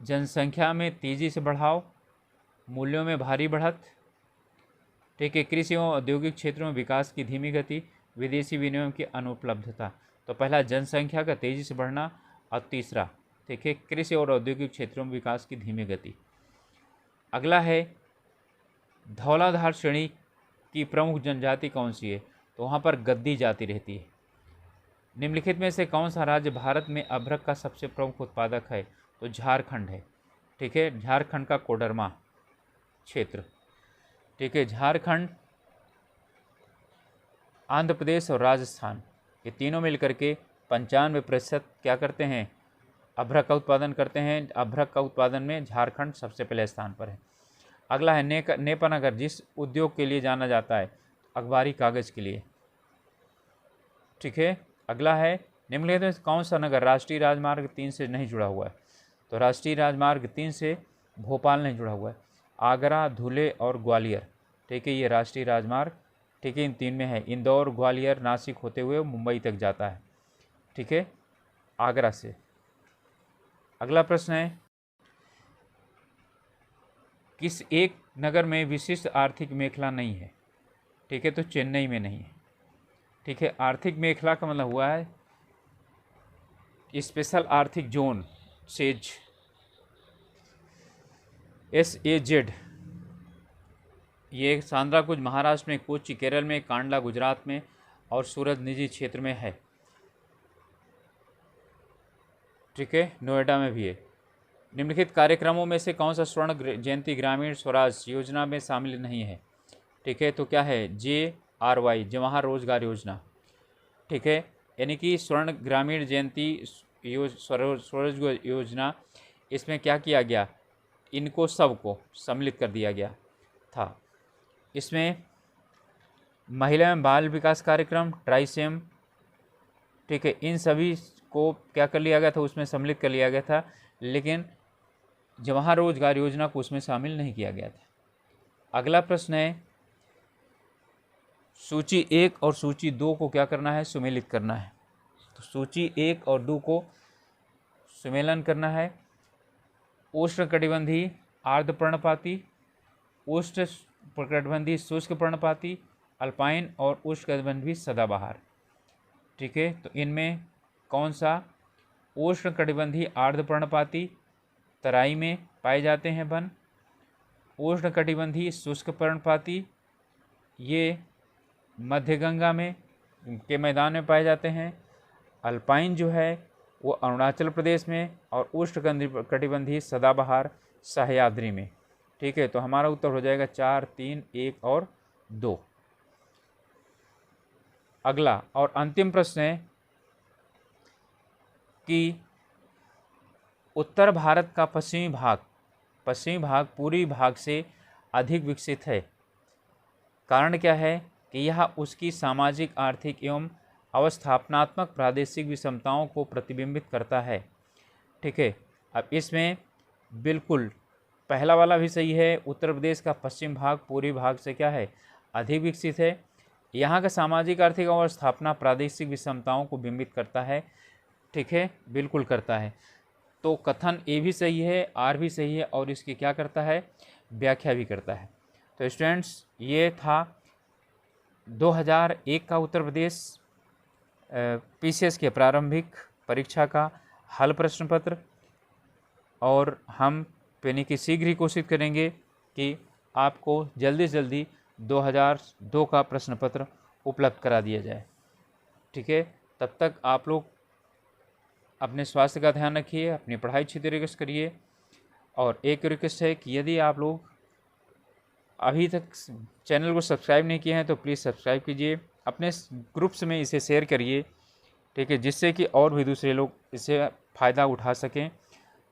जनसंख्या में तेज़ी से बढ़ाव, मूल्यों में भारी बढ़त, ठीक है, कृषि एवं औद्योगिक क्षेत्रों में विकास की धीमी गति, विदेशी विनिमय की अनुपलब्धता। तो पहला जनसंख्या का तेज़ी से बढ़ना और तीसरा ठीक है कृषि और औद्योगिक क्षेत्रों में विकास की धीमी गति। अगला है धौलाधार श्रेणी की प्रमुख जनजाति कौन सी है? तो वहाँ पर गद्दी जाति रहती है। निम्नलिखित में से कौन सा राज्य भारत में अभ्रक का सबसे प्रमुख उत्पादक है? तो झारखंड है। ठीक है, झारखंड का कोडरमा क्षेत्र। ठीक है, झारखंड, आंध्र प्रदेश और राजस्थान ये तीनों मिलकर के 95% क्या करते हैं, अभ्रक का उत्पादन करते हैं। अभ्रक का उत्पादन में झारखंड सबसे पहले स्थान पर है। अगला है नेपानगर, जिस उद्योग के लिए जाना जाता है, अखबारी कागज़ के लिए। ठीक है, अगला है निम्नलिखित में कौन सा नगर राष्ट्रीय राजमार्ग 3 से नहीं जुड़ा हुआ है? तो राष्ट्रीय राजमार्ग 3 से भोपाल नहीं जुड़ा हुआ है। आगरा, धुले और ग्वालियर, ठीक है, ये राष्ट्रीय राजमार्ग ठीक है इन 3 में है। इंदौर, ग्वालियर, नासिक होते हुए मुंबई तक जाता है। ठीक है, आगरा से। अगला प्रश्न है, किस एक नगर में विशिष्ट आर्थिक मेखला नहीं है? ठीक है, तो चेन्नई में नहीं है। ठीक है, आर्थिक मेखला का मतलब हुआ है स्पेशल आर्थिक जोन, सेज, SAZ। ये सांद्राकुज महाराष्ट्र में, कोच्चि केरल में, कांडला गुजरात में और सूरत निजी क्षेत्र में है। ठीक है, नोएडा में भी है। निम्नलिखित कार्यक्रमों में से कौन सा स्वर्ण जयंती ग्रामीण स्वराज योजना में शामिल नहीं है? ठीक है, तो क्या है, JRY, जवाहर रोजगार योजना। ठीक है, यानी कि स्वर्ण ग्रामीण जयंती स्वरोजगार योजना, इसमें क्या किया गया, इनको सबको सम्मिलित कर दिया गया था। इसमें महिला एवं बाल विकास कार्यक्रम, ट्राइसेम, ठीक है, इन सभी को क्या कर लिया गया था, उसमें सम्मिलित कर लिया गया था, लेकिन जवाहर रोजगार योजना को उसमें शामिल नहीं किया गया था। अगला प्रश्न है, सूची 1 और सूची 2 को क्या करना है, सुमेलित करना है। तो सूची 1 और 2 को सुमेलन करना है। उष्णकटिबंधीय आर्द्र पर्णपाती, उष्णकटिबंधीय शुष्क पर्णपाती, अल्पाइन और उष्णकटिबंधीय सदाबहार। ठीक है, तो इनमें कौन सा, उष्णकटिबंधीय आर्द्र पर्णपाती तराई में पाए जाते हैं वन, उष्णकटिबंधीय शुष्क पर्णपाती ये मध्य गंगा में के मैदान में पाए जाते हैं, अल्पाइन जो है वो अरुणाचल प्रदेश में, और उष्णकटिबंधीय सदाबहार सह्याद्री में। ठीक है, तो हमारा उत्तर हो जाएगा 4, 3, 1 और 2। अगला और अंतिम प्रश्न है कि उत्तर भारत का पश्चिमी भाग पूर्वी भाग से अधिक विकसित है। कारण क्या है कि यह उसकी सामाजिक, आर्थिक एवं अवस्थापनात्मक प्रादेशिक विषमताओं को प्रतिबिंबित करता है। ठीक है, अब इसमें बिल्कुल पहला वाला भी सही है, उत्तर प्रदेश का पश्चिम भाग पूर्वी भाग से क्या है, अधिक विकसित है। यहाँ का सामाजिक, आर्थिक अवस्थापना प्रादेशिक विषमताओं को बिंबित करता है। ठीक है, बिल्कुल करता है। तो कथन ए भी सही है, आर भी सही है, और इसकी क्या करता है, व्याख्या भी करता है। तो स्टूडेंट्स, ये था 2001 का उत्तर प्रदेश PCS के प्रारंभिक परीक्षा का हल प्रश्न पत्र, और हम यानी कि शीघ्र ही कोशिश करेंगे कि आपको जल्दी से जल्दी 2002 का प्रश्न पत्र उपलब्ध करा दिया जाए। ठीक है, तब तक आप लोग अपने स्वास्थ्य का ध्यान रखिए, अपनी पढ़ाई अच्छी तरीके से करिए, और एक रिक्वेस्ट है कि यदि आप लोग अभी तक चैनल को सब्सक्राइब नहीं किए हैं तो प्लीज़ सब्सक्राइब कीजिए, अपने ग्रुप्स में इसे शेयर करिए, ठीक है, जिससे कि और भी दूसरे लोग इससे फ़ायदा उठा सकें।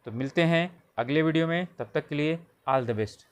तो मिलते हैं अगले वीडियो में, तब तक के लिए ऑल द बेस्ट।